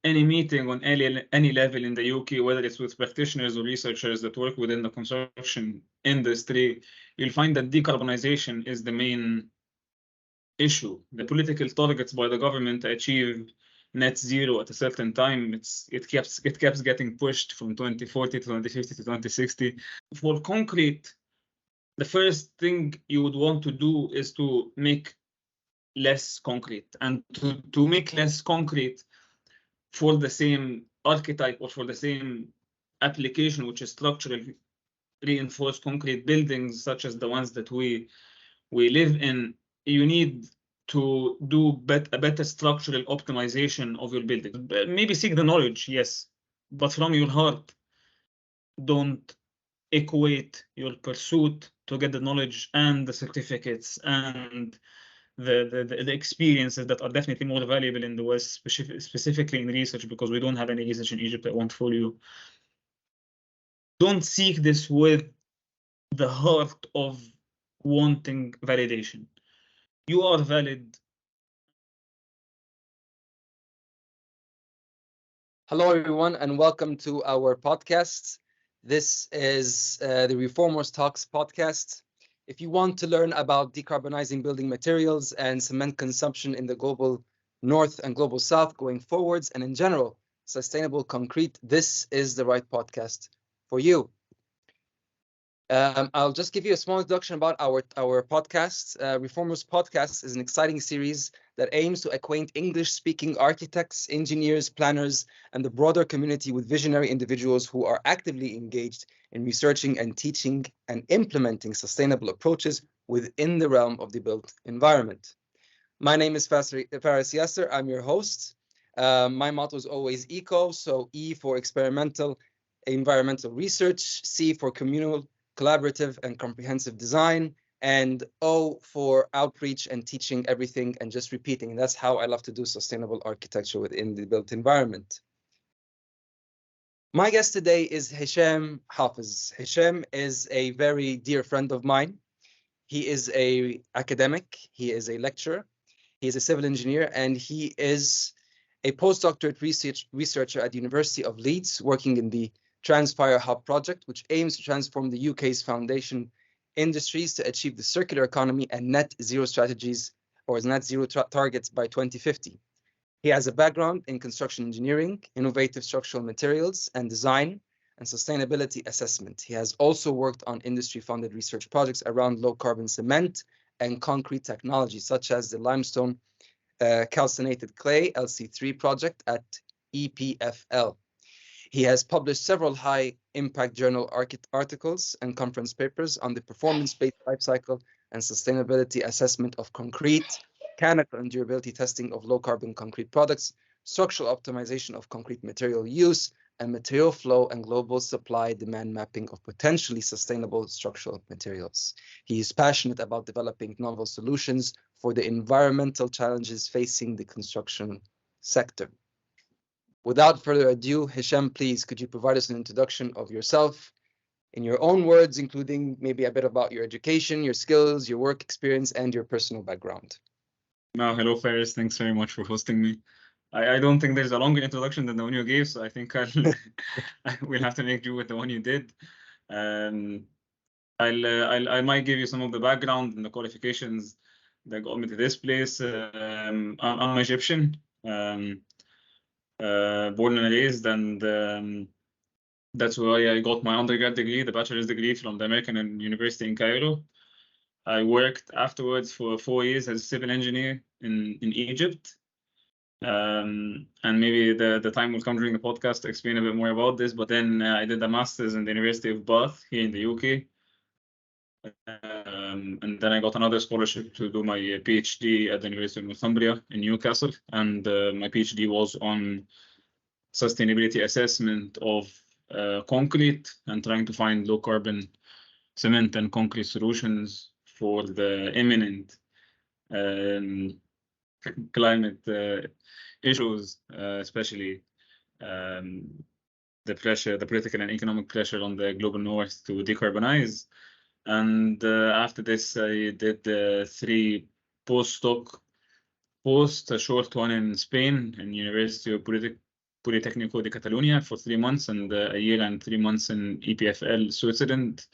any meeting on any level in the UK, whether it's with practitioners or researchers that work within the construction industry, you'll find that decarbonization is the main issue. The political targets by the government to achieve net zero at a certain time, it keeps getting pushed from 2040 to 2050 to 2060. For concrete, the first thing you would want to do is to make less concrete, and to make less concrete for the same archetype or for the same application, which is structural reinforced concrete buildings, such as the ones that we live in, you need to do a better structural optimization of your building. Maybe seek the knowledge, yes, but from your heart, don't equate your pursuit to get the knowledge and the certificates and the experiences that are definitely more valuable in the West, specifically in research, because we don't have any research in Egypt. I won't fool you. Don't seek this with the heart of wanting validation. You are valid. Hello, everyone, and welcome to our podcast. This is the Reformers Talks podcast. If you want to learn about decarbonizing building materials and cement consumption in the global north and global south going forwards, and in general, sustainable concrete, this is the right podcast for you. I'll just give you a small introduction about our podcast. Reformers Podcast is an exciting series that aims to acquaint English-speaking architects, engineers, planners, and the broader community with visionary individuals who are actively engaged in researching and teaching and implementing sustainable approaches within the realm of the built environment. My name is Farres Yasser. I'm your host. My motto is always ECO, so E for experimental, environmental research, C for communal, collaborative and comprehensive design, and O for outreach and teaching everything and just repeating. That's how I love to do sustainable architecture within the built environment. My guest today is Hisham Hafez. Hisham is a very dear friend of mine. He is an academic, he is a lecturer, he is a civil engineer, and he is a postdoctorate researcher at the University of Leeds, working in the Transfire Hub project, which aims to transform the UK's foundation industries to achieve the circular economy and net zero strategies, or net zero targets by 2050. He has a background in construction engineering, innovative structural materials and design, and sustainability assessment. He has also worked on industry-funded research projects around low-carbon cement and concrete technology, such as the limestone calcinated clay LC3 project at EPFL. He has published several high-impact journal articles and conference papers on the performance-based life cycle and sustainability assessment of concrete, mechanical and durability testing of low-carbon concrete products, structural optimization of concrete material use, and material flow and global supply-demand mapping of potentially sustainable structural materials. He is passionate about developing novel solutions for the environmental challenges facing the construction sector. Without further ado, Hisham, please, could you provide us an introduction of yourself in your own words, including maybe a bit about your education, your skills, your work experience, and your personal background? Now, hello, Farres. Thanks very much for hosting me. I don't think there's a longer introduction than the one you gave, so I think we'll have to make do with the one you did. I might give you some of the background and the qualifications that got me to this place. I'm Egyptian. Born and raised, and that's where I got my undergrad degree, the bachelor's degree from the American University in Cairo. I worked afterwards for 4 years as a civil engineer in Egypt. And maybe the time will come during the podcast to explain a bit more about this, but then I did a master's in the University of Bath here in the UK. And then I got another scholarship to do my PhD at the University of Northumbria in Newcastle, and my PhD was on sustainability assessment of concrete and trying to find low carbon cement and concrete solutions for the imminent climate issues, especially the political and economic pressure on the global north to decarbonize. And after this, I did 3 postdoc posts, a short one in Spain in University of Politecnico de Catalunya for 3 months and a year and 3 months in EPFL, Switzerland.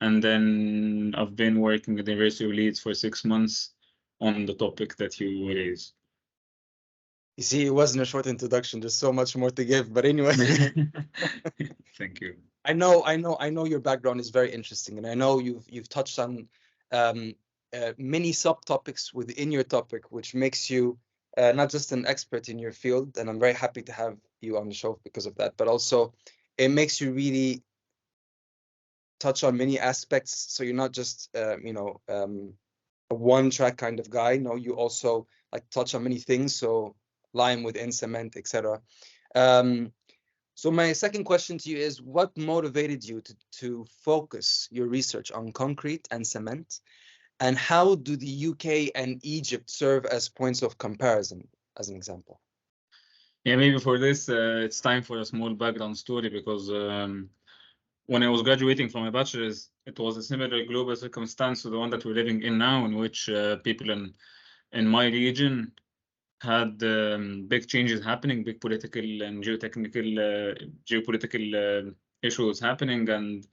And then I've been working at the University of Leeds for 6 months on the topic that you raised. You see, it wasn't a short introduction. There's so much more to give, but anyway. Thank you. I know your background is very interesting, and I know you've touched on many subtopics within your topic, which makes you not just an expert in your field, and I'm very happy to have you on the show because of that, but also it makes you really touch on many aspects. So you're not just a one-track kind of guy. No, you also like touch on many things. So lime within cement, etc. So my second question to you is, what motivated you to focus your research on concrete and cement, and how do the UK and Egypt serve as points of comparison, as an example? Yeah, maybe for this, it's time for a small background story, because when I was graduating from my bachelor's, it was a similar global circumstance to the one that we're living in now, in which people in my region had big changes happening, big political and geopolitical issues happening, and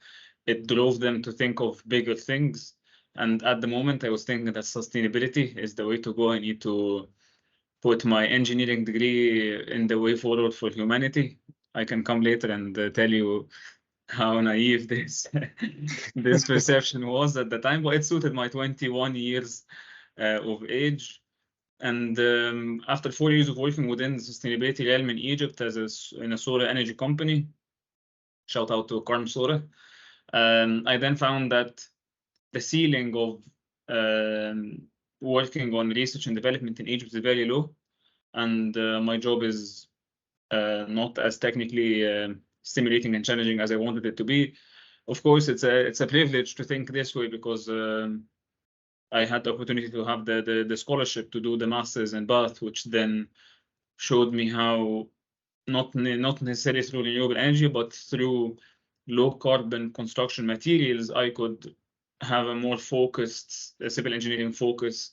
it drove them to think of bigger things. And at the moment, I was thinking that sustainability is the way to go. I need to put my engineering degree in the way forward for humanity. I can come later and tell you how naive this perception was at the time, but it suited my 21 years of age. And after 4 years of working within the sustainability realm in Egypt in a solar energy company, shout out to Karm Solar, I then found that the ceiling of working on research and development in Egypt is very low, and my job is not as technically stimulating and challenging as I wanted it to be. Of course, it's a privilege to think this way, because I had the opportunity to have the scholarship to do the master's in Bath, which then showed me how not necessarily through renewable energy, but through low carbon construction materials, I could have a more focused civil engineering focus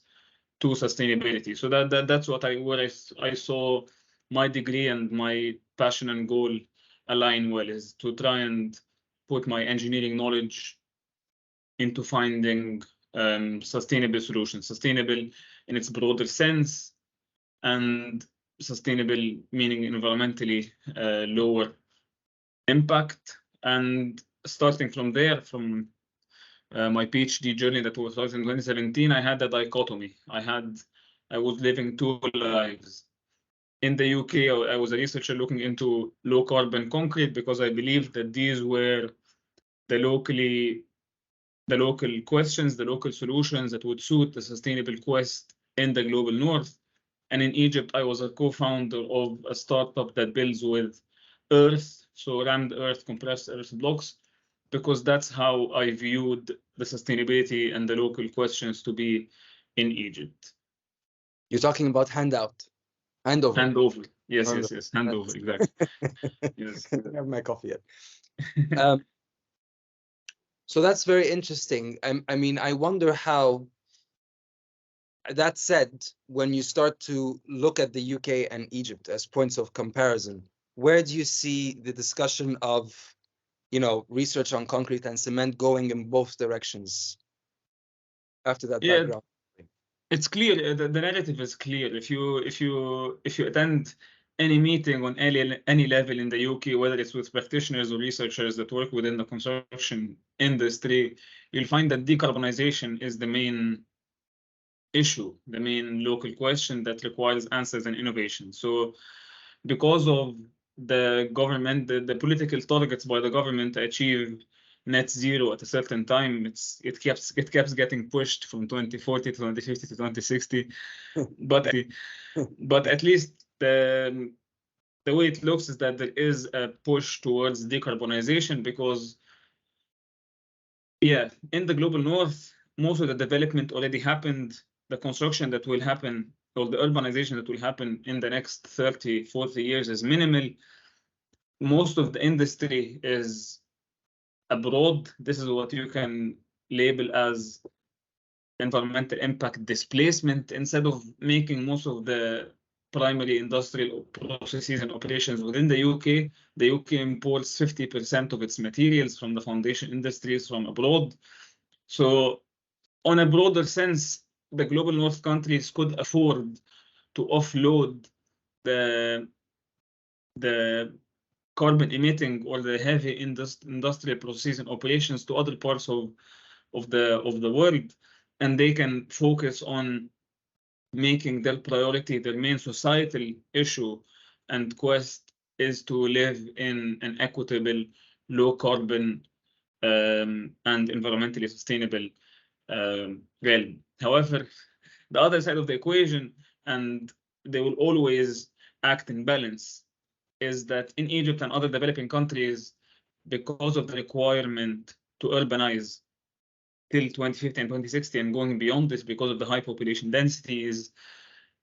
to sustainability. So that's what I saw my degree and my passion and goal align well, is to try and put my engineering knowledge into finding sustainable solutions, sustainable in its broader sense, and sustainable meaning environmentally lower impact. And starting from there, from my PhD journey that was started in 2017, I had a dichotomy. I was living two lives. In the UK, I was a researcher looking into low carbon concrete, because I believed that these were the local questions, the local solutions that would suit the sustainable quest in the global north. And in Egypt, I was a co-founder of a startup that builds with earth, so rammed earth, compressed earth blocks, because that's how I viewed the sustainability and the local questions to be in Egypt. You're talking about HandOver. HandOver. Yes. HandOver, exactly. Yes. I don't have my coffee yet. So that's very interesting. I mean, I wonder how, that said, when you start to look at the UK and Egypt as points of comparison, where do you see the discussion of, research on concrete and cement going in both directions after that background? It's clear. The narrative is clear. If you attend any meeting on any level in the UK, whether it's with practitioners or researchers that work within the construction industry, you'll find that decarbonization is the main issue, the main local question that requires answers and innovation. So because of the government, the political targets by the government to achieve net zero at a certain time, it keeps getting pushed from 2040 to 2050 to 2060. But at least the way it looks is that there is a push towards decarbonization, because in the global north, most of the development already happened. The construction that will happen, or the urbanization that will happen in the next 30, 40 years is minimal. Most of the industry is abroad. This is what you can label as environmental impact displacement. Instead of making most of the primary industrial processes and operations within the UK. The UK imports 50% of its materials from the foundation industries from abroad. So on a broader sense, the global north countries could afford to offload the carbon emitting or the heavy industrial processes and operations to other parts of the world, and they can focus on making their priority their main societal issue and quest is to live in an equitable, low carbon and environmentally sustainable realm. However, the other side of the equation, and they will always act in balance, is that in Egypt and other developing countries, because of the requirement to urbanize till 2050 and 2060 and going beyond this because of the high population densities,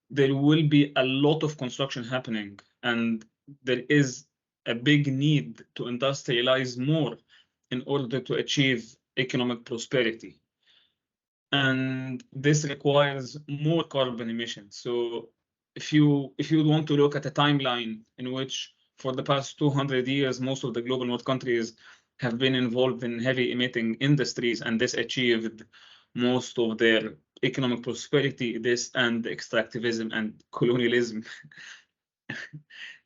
there will be a lot of construction happening, and there is a big need to industrialize more in order to achieve economic prosperity. And this requires more carbon emissions. So if you want to look at a timeline in which for the past 200 years, most of the global north countries have been involved in heavy emitting industries, and this achieved most of their economic prosperity, this and extractivism and colonialism.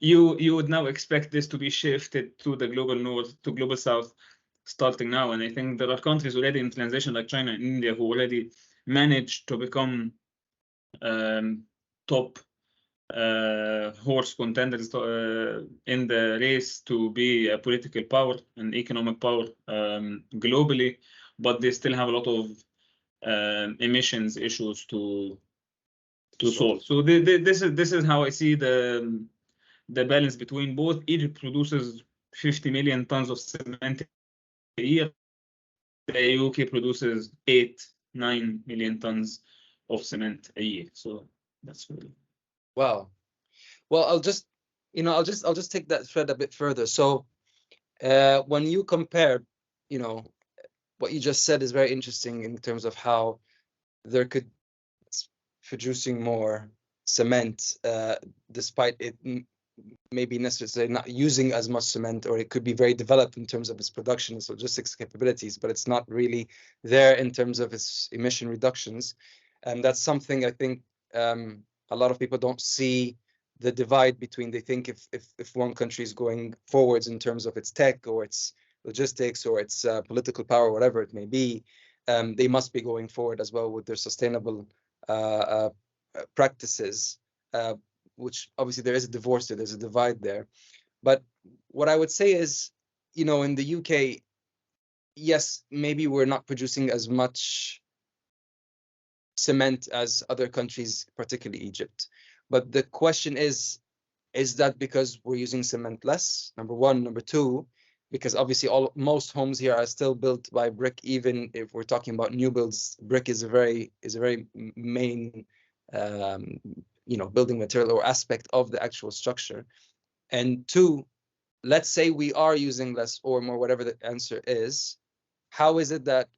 You would now expect this to be shifted to the global north, to global south, starting now. And I think there are countries already in transition like China and India who already managed to become top horse contenders in the race to be a political power and economic power globally, but they still have a lot of emissions issues to solve. So this is how I see the balance between both. Egypt produces 50 million tons of cement a year. The UK produces 8-9 million tons of cement a year. So that's really wow. Well, I'll just take that thread a bit further. So when you compare, what you just said is very interesting in terms of how there could producing more cement despite it maybe necessarily not using as much cement, or it could be very developed in terms of its production, its logistics capabilities, but it's not really there in terms of its emission reductions. And that's something I think a lot of people don't see the divide between. They think if one country is going forwards in terms of its tech or its logistics or its political power, whatever it may be, they must be going forward as well with their sustainable practices, which obviously there is a divorce there, there's a divide there. But what I would say is, in the UK, yes, maybe we're not producing as much cement as other countries, particularly Egypt. But the question is that because we're using cement less, number one? Number two, because obviously most homes here are still built by brick, even if we're talking about new builds, brick is a very main building material or aspect of the actual structure. And two, let's say we are using less or more, whatever the answer is, how is it that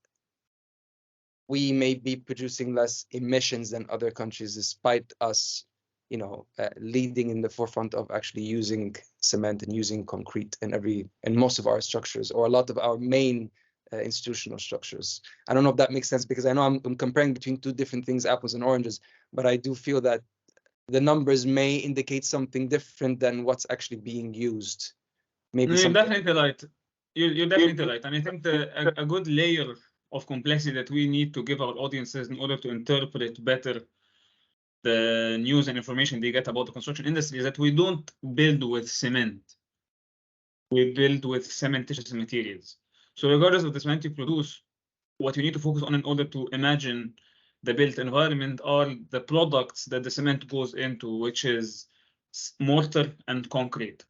we may be producing less emissions than other countries despite us leading in the forefront of actually using cement and using concrete in most of our structures, or a lot of our main institutional structures? I don't know if that makes sense, because I know I'm comparing between two different things, apples and oranges, but I do feel that the numbers may indicate something different than what's actually being used. Maybe you're definitely right. You're definitely right. And I think a good layer of complexity that we need to give our audiences in order to interpret better the news and information they get about the construction industry is that we don't build with cement. We build with cementitious materials. So regardless of the cement you produce, what you need to focus on in order to imagine the built environment are the products that the cement goes into, which is mortar and concrete.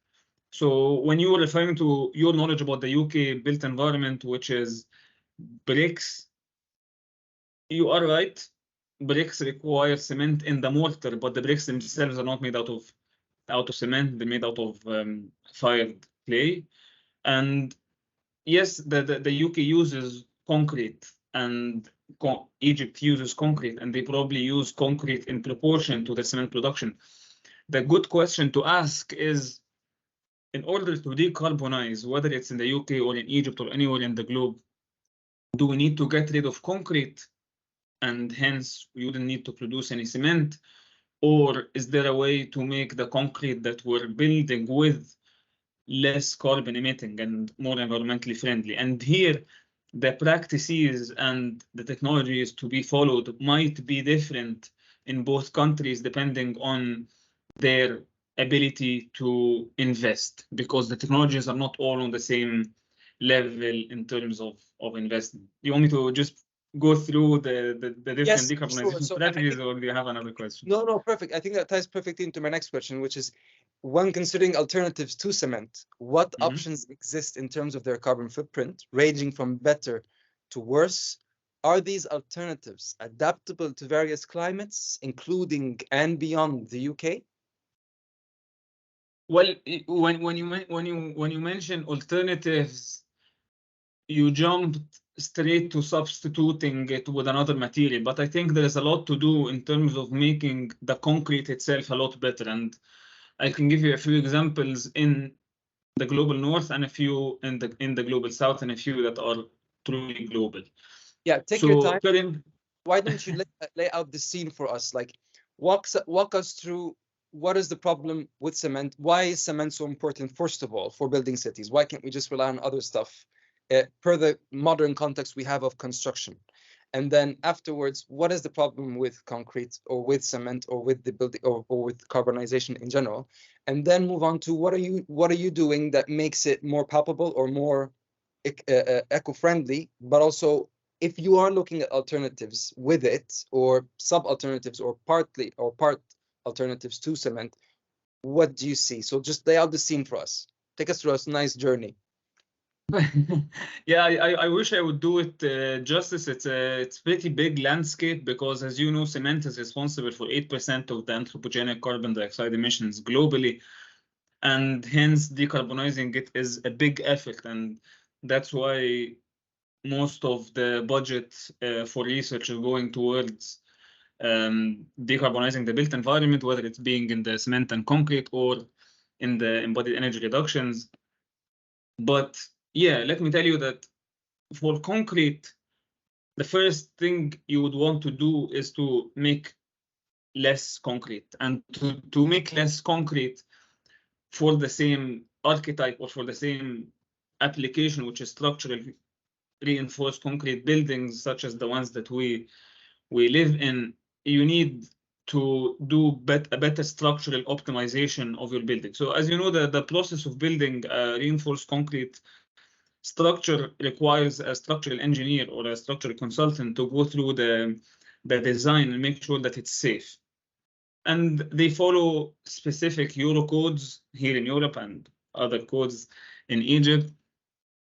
So when you were referring to your knowledge about the UK built environment, which is bricks, you are right. Bricks require cement in the mortar, but the bricks themselves are not made out of cement. They're made out of fired clay. And yes, the UK uses concrete, and Egypt uses concrete, and they probably use concrete in proportion to the cement production. the good question to ask is, in order to decarbonize, whether it's in the UK or in Egypt or anywhere in the globe, do we need to get rid of concrete and hence we wouldn't need to produce any cement? Or is there a way to make the concrete that we're building with less carbon emitting and more environmentally friendly? And here, the practices and the technologies to be followed might be different in both countries depending on their ability to invest, because the technologies are not all on the same level in terms of investment. Do you want me to just go through the different Yes, decarbonization sure. So, strategies, or do you have another question? No, perfect. I think that ties perfectly into my next question, which is, when considering alternatives to cement, what options exist in terms of their carbon footprint, ranging from better to worse? Are these alternatives adaptable to various climates, including and beyond the UK? Well, when you mention alternatives, you jumped straight to substituting it with another material, but I think there is a lot to do in terms of making the concrete itself a lot better. And I can give you a few examples in the global north and a few in the global south and a few that are truly global. Yeah, take your time. Why don't you lay out the scene for us? Like, walk us through, what is the problem with cement? Why is cement so important, first of all, for building cities? Why can't we just rely on other stuff per the modern context we have of construction? And then afterwards, what is the problem with concrete or with cement or with the building or with carbonization in general? And then move on to what are you doing that makes it more palpable or more eco-friendly, but also, if you are looking at alternatives with it, or sub-alternatives, or part alternatives to cement, what do you see? So just lay out the scene for us. Take us through a nice journey. Yeah, I wish I would do it justice. It's pretty big landscape, because as you know, cement is responsible for 8% of the anthropogenic carbon dioxide emissions globally, and hence decarbonizing it is a big effort, and that's why most of the budget for research is going towards decarbonizing the built environment, whether it's being in the cement and concrete or in the embodied energy reductions. But yeah, let me tell you that for concrete, the first thing you would want to do is to make less concrete, and to make less concrete for the same archetype or for the same application, which is structural reinforced concrete buildings, such as the ones that we live in, you need to do a better structural optimization of your building. So as you know, the process of building a reinforced concrete structure requires a structural engineer or a structural consultant to go through the design and make sure that it's safe. And they follow specific Euro codes here in Europe and other codes in Egypt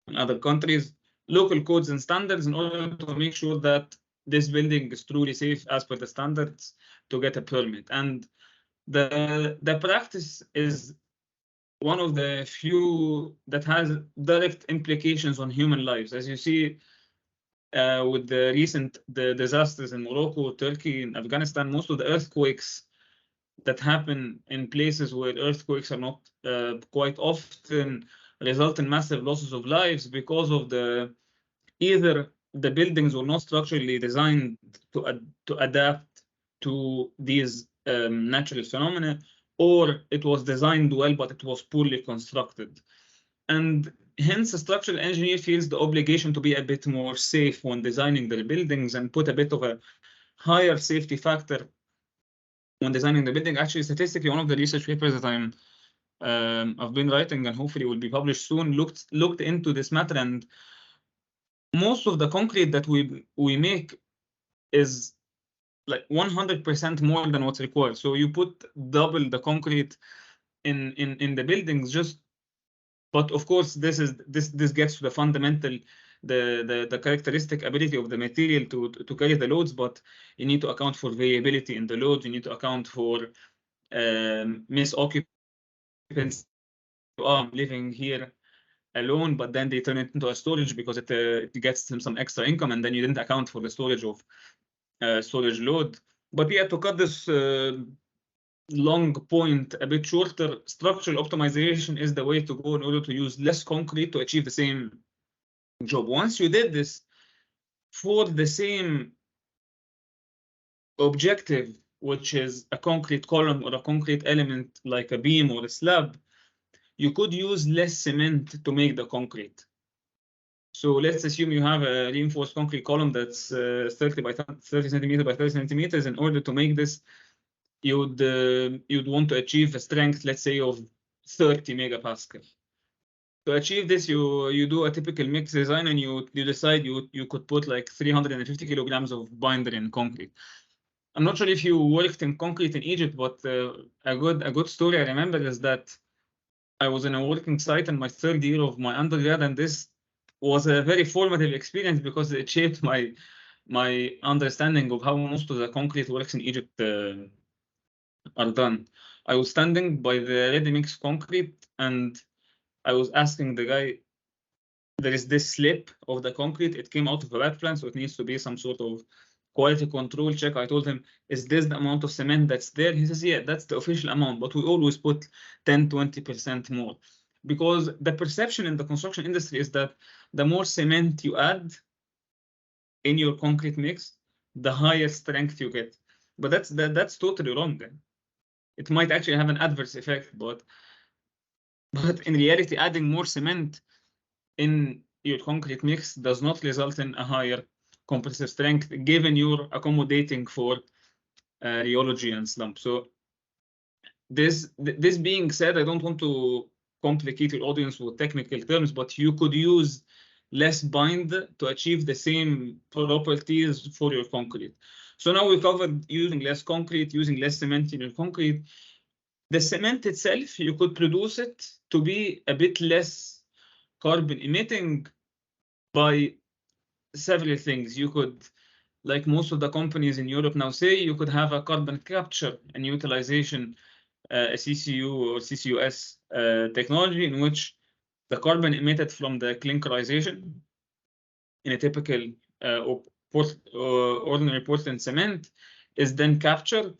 and other countries, local codes and standards, in order to make sure that this building is truly safe as per the standards to get a permit. And the practice is one of the few that has direct implications on human lives. As you see with the recent disasters in Morocco, Turkey, and Afghanistan, most of the earthquakes that happen in places where earthquakes are not quite often result in massive losses of lives, because of either the buildings were not structurally designed to adapt to these natural phenomena, or it was designed well but it was poorly constructed. And hence a structural engineer feels the obligation to be a bit more safe when designing their buildings and put a bit of a higher safety factor when designing the building. Actually, statistically, one of the research papers that I've been writing and hopefully will be published soon looked into this matter, and most of the concrete that we make is like 100% more than what's required. So you put double the concrete in the buildings, but of course this gets to the fundamental, the characteristic ability of the material to carry the loads, but you need to account for variability in the loads. You need to account for misoccupants. Living here alone, but then they turn it into a storage because it gets them some extra income, and then you didn't account for the storage of storage load. But yeah, to cut this long point a bit shorter, structural optimization is the way to go in order to use less concrete to achieve the same job. Once you did this for the same objective, which is a concrete column or a concrete element like a beam or a slab, you could use less cement to make the concrete. So let's assume you have a reinforced concrete column that's 30 by 30 centimeters by 30 centimeters. In order to make this, you'd want to achieve a strength, let's say, of 30 megapascal. To achieve this, you do a typical mix design, and you decide you could put like 350 kilograms of binder in concrete. I'm not sure if you worked in concrete in Egypt, but a good story I remember is that I was in a working site in my third year of my undergrad, and this was a very formative experience because it shaped my understanding of how most of the concrete works in Egypt are done. I was standing by the ready-mix concrete, and I was asking the guy, there is this slip of the concrete. It came out of a wet plant, so it needs to be some sort of quality control check. I told him, is this the amount of cement that's there? He says, yeah, that's the official amount, but we always put 10-20% more. Because the perception in the construction industry is that the more cement you add in your concrete mix, the higher strength you get. But that's totally wrong. It might actually have an adverse effect, but in reality, adding more cement in your concrete mix does not result in a higher compressive strength, given you're accommodating for rheology and slump. So this being said, I don't want to complicate your audience with technical terms, but you could use less bind to achieve the same properties for your concrete. So now we covered using less concrete, using less cement in your concrete. The cement itself, you could produce it to be a bit less carbon emitting by several things. You could, like most of the companies in Europe now say, you could have a carbon capture and utilization, a CCU or CCUS technology, in which the carbon emitted from the clinkerization in a typical ordinary Portland cement is then captured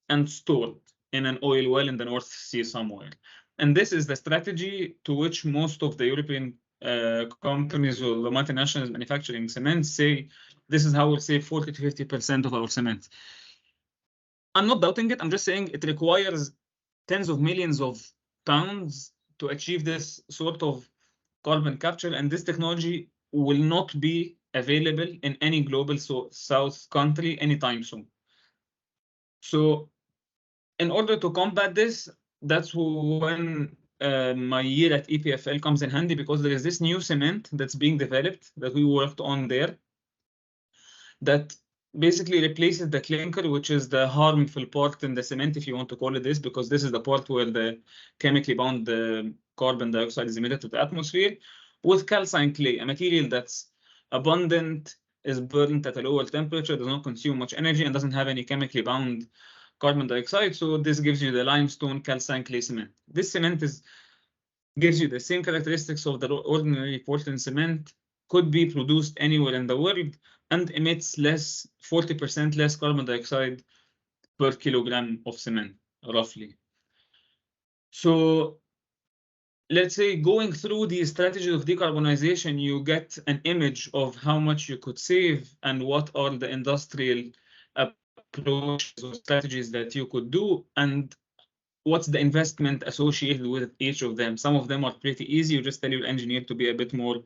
and stored in an oil well in the North Sea somewhere. And this is the strategy to which most of the European companies or the multinationals manufacturing cement say, this is how we'll save 40 to 50% of our cement. I'm not doubting it. I'm just saying it requires tens of millions of pounds to achieve this sort of carbon capture, and this technology will not be available in any global south country anytime soon. So in order to combat this, that's when my year at EPFL comes in handy, because there is this new cement that's being developed that we worked on there that basically replaces the clinker, which is the harmful part in the cement, if you want to call it this, because this is the part where the chemically bound carbon dioxide is emitted to the atmosphere, with calcined clay, a material that's abundant, is burnt at a lower temperature, does not consume much energy, and doesn't have any chemically bound carbon dioxide. So this gives you the limestone calcined clay cement. This cement gives you the same characteristics of the ordinary Portland cement, could be produced anywhere in the world, and emits 40% less carbon dioxide per kilogram of cement, roughly. So let's say going through the strategy of decarbonization, you get an image of how much you could save and what are the industrial approaches or strategies that you could do, and what's the investment associated with each of them. Some of them are pretty easy. You just tell your engineer to be a bit more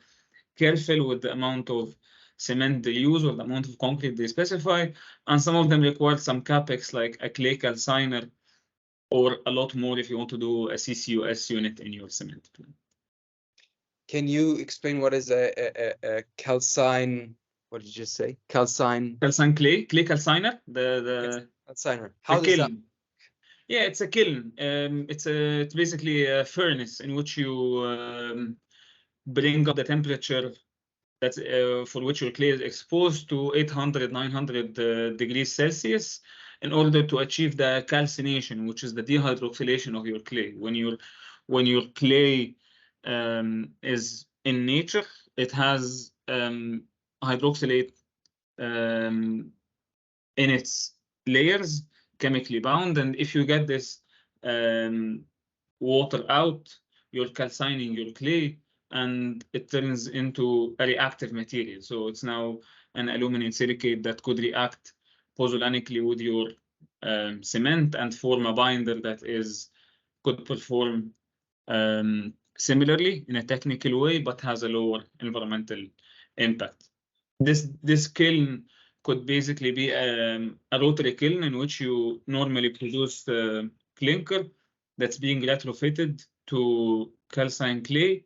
careful with the amount of cement they use or the amount of concrete they specify. And some of them require some capex, like a clay calciner, or a lot more if you want to do a CCUS unit in your cement plant. Can you explain what is a calcine? What did you just say? Calcine clay calciner. The calciner. How does kiln. that? Yeah, it's a kiln. It's basically a furnace in which you bring up the temperature that's for which your clay is exposed to 800, 900 degrees Celsius in order to achieve the calcination, which is the dehydroxylation of your clay. When your clay is in nature, it has hydroxylate in its layers, chemically bound, and if you get this water out, you're calcining your clay, and it turns into a reactive material. So it's now an aluminum silicate that could react pozzollanically with your cement and form a binder that could perform similarly in a technical way, but has a lower environmental impact. This kiln could basically be a rotary kiln in which you normally produce clinker that's being retrofitted to calcine clay,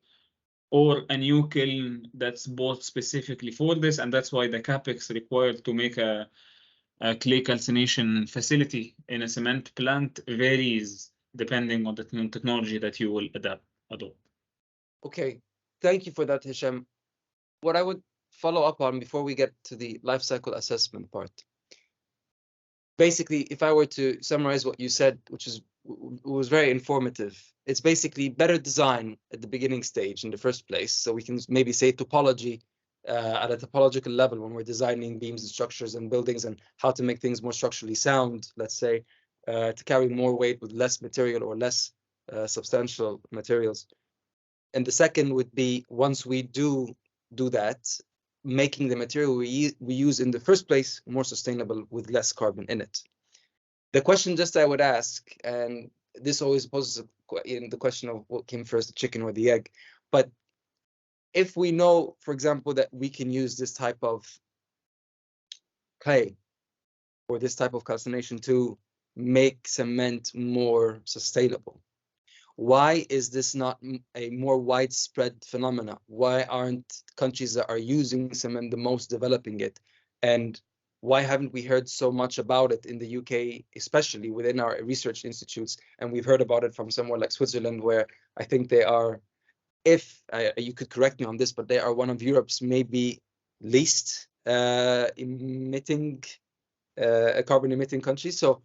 or a new kiln that's bought specifically for this, and that's why the capex required to make a clay calcination facility in a cement plant varies depending on the technology that you will adopt. Okay, thank you for that, Hisham. What I would follow up on before we get to the life cycle assessment part. Basically, if I were to summarize what you said, which was very informative, it's basically better design at the beginning stage in the first place. So we can maybe say topology at a topological level when we're designing beams and structures and buildings, and how to make things more structurally sound, let's say, to carry more weight with less material or less substantial materials. And the second would be, once we do that, making the material we use in the first place more sustainable with less carbon in it. The question just I would ask, and this always poses the question of what came first, the chicken or the egg, but if we know, for example, that we can use this type of clay or this type of calcination to make cement more sustainable, why is this not a more widespread phenomena? Why aren't countries that are using cement the most developing it? And why haven't we heard so much about it in the UK, especially within our research institutes? And we've heard about it from somewhere like Switzerland, where I think they are, if you could correct me on this, but they are one of Europe's maybe least emitting carbon emitting countries. So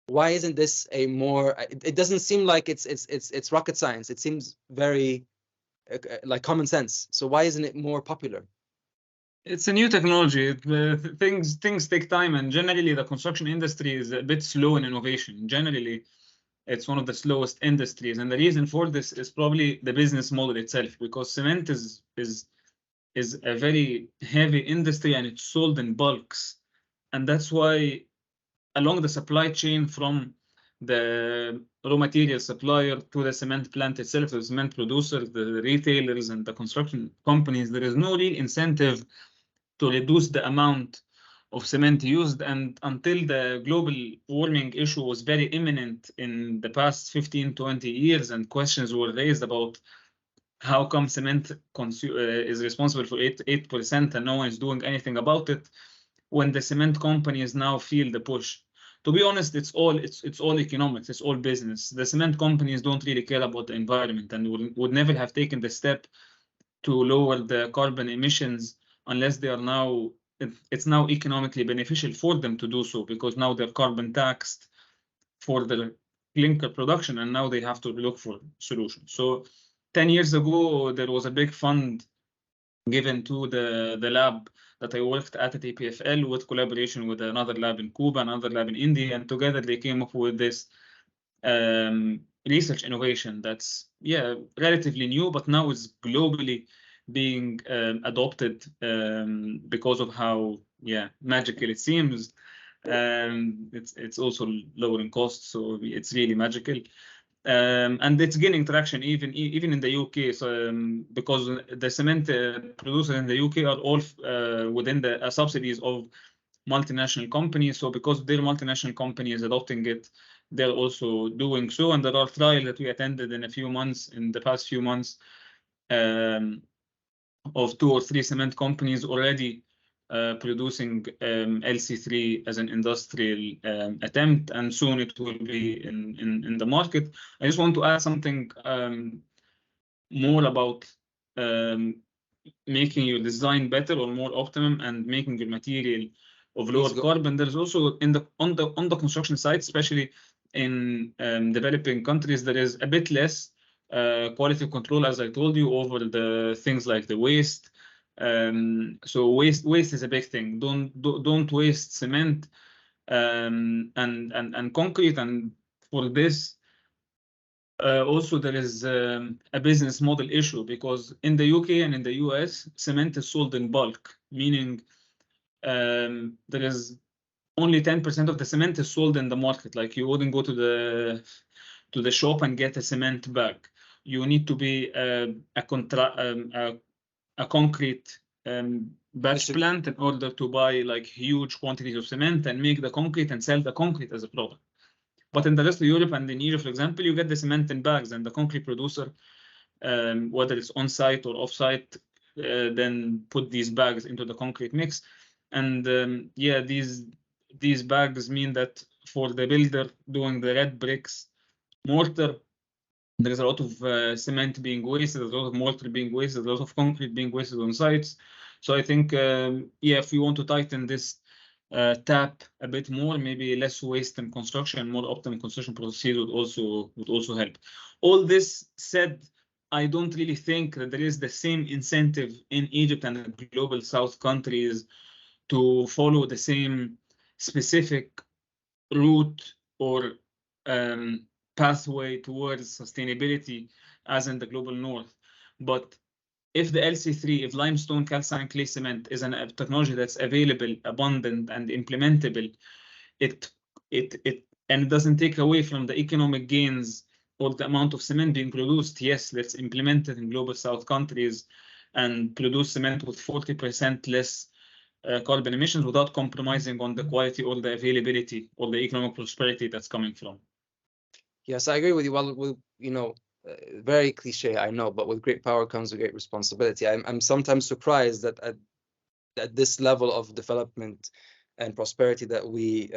why isn't this a more? It doesn't seem like it's rocket science. It seems very like common sense. So why isn't it more popular? It's a new technology. Things take time, and generally the construction industry is a bit slow in innovation. Generally, it's one of the slowest industries, and the reason for this is probably the business model itself, because cement is a very heavy industry and it's sold in bulks, and that's why along the supply chain from the raw material supplier to the cement plant itself, the cement producer, the retailers, and the construction companies, there is no real incentive to reduce the amount of cement used. And until the global warming issue was very imminent in the past 15, 20 years, and questions were raised about how come cement is responsible for 8% and no one is doing anything about it, when the cement companies now feel the push. To be honest, it's all economics, it's all business. The cement companies don't really care about the environment and would never have taken the step to lower the carbon emissions unless they are now, it's now economically beneficial for them to do so, because now they're carbon taxed for the clinker production, and now they have to look for solutions. So 10 years ago, there was a big fund given to the lab that I worked at EPFL, with collaboration with another lab in Cuba, another lab in India, and together they came up with this research innovation that's relatively new, but now is globally being adopted because of how magical it seems. It's also lowering costs, so it's really magical. And it's gaining traction even in the UK, so, because the cement producers in the UK are all within the subsidies of multinational companies. So because their multinational company is adopting it, they're also doing so. And there are trials that we attended in the past few months, of 2 or 3 cement companies already producing LC3 as an industrial attempt, and soon it will be in the market. I just want to add something more about making your design better or more optimum and making your material of lower carbon. There's also on the construction side, especially in developing countries, there is a bit less quality control, as I told you, over the things like the waste. So waste is a big thing. Don't waste cement. and concrete. And for this, also there is a business model issue, because in the UK and in the US, cement is sold in bulk, meaning there is only 10% of the cement is sold in the market. Like, you wouldn't go to the shop and get a cement bag. You need to be a concrete batch plant in order to buy like huge quantities of cement and make the concrete and sell the concrete as a product. But in the rest of Europe and in Egypt, for example, you get the cement in bags, and the concrete producer, whether it's on-site or off-site, then put these bags into the concrete mix. And yeah, these bags mean that for the builder doing the red bricks mortar, there is a lot of cement being wasted, there's a lot of mortar being wasted, a lot of concrete being wasted on sites. So I think, yeah, if we want to tighten this tap a bit more, maybe less waste in construction, more optimal construction procedure would also help. All this said, I don't really think that there is the same incentive in Egypt and the global South countries to follow the same specific route or pathway towards sustainability as in the global North. But if the LC3, if limestone calcined clay cement is a technology that's available, abundant, and implementable, it doesn't take away from the economic gains or the amount of cement being produced. Yes, let's implement it in global South countries and produce cement with 40% less carbon emissions without compromising on the quality or the availability or the economic prosperity that's coming from. Yes, I agree with you. Well, very cliche, I know, but with great power comes with great responsibility. I'm sometimes surprised that at this level of development and prosperity that we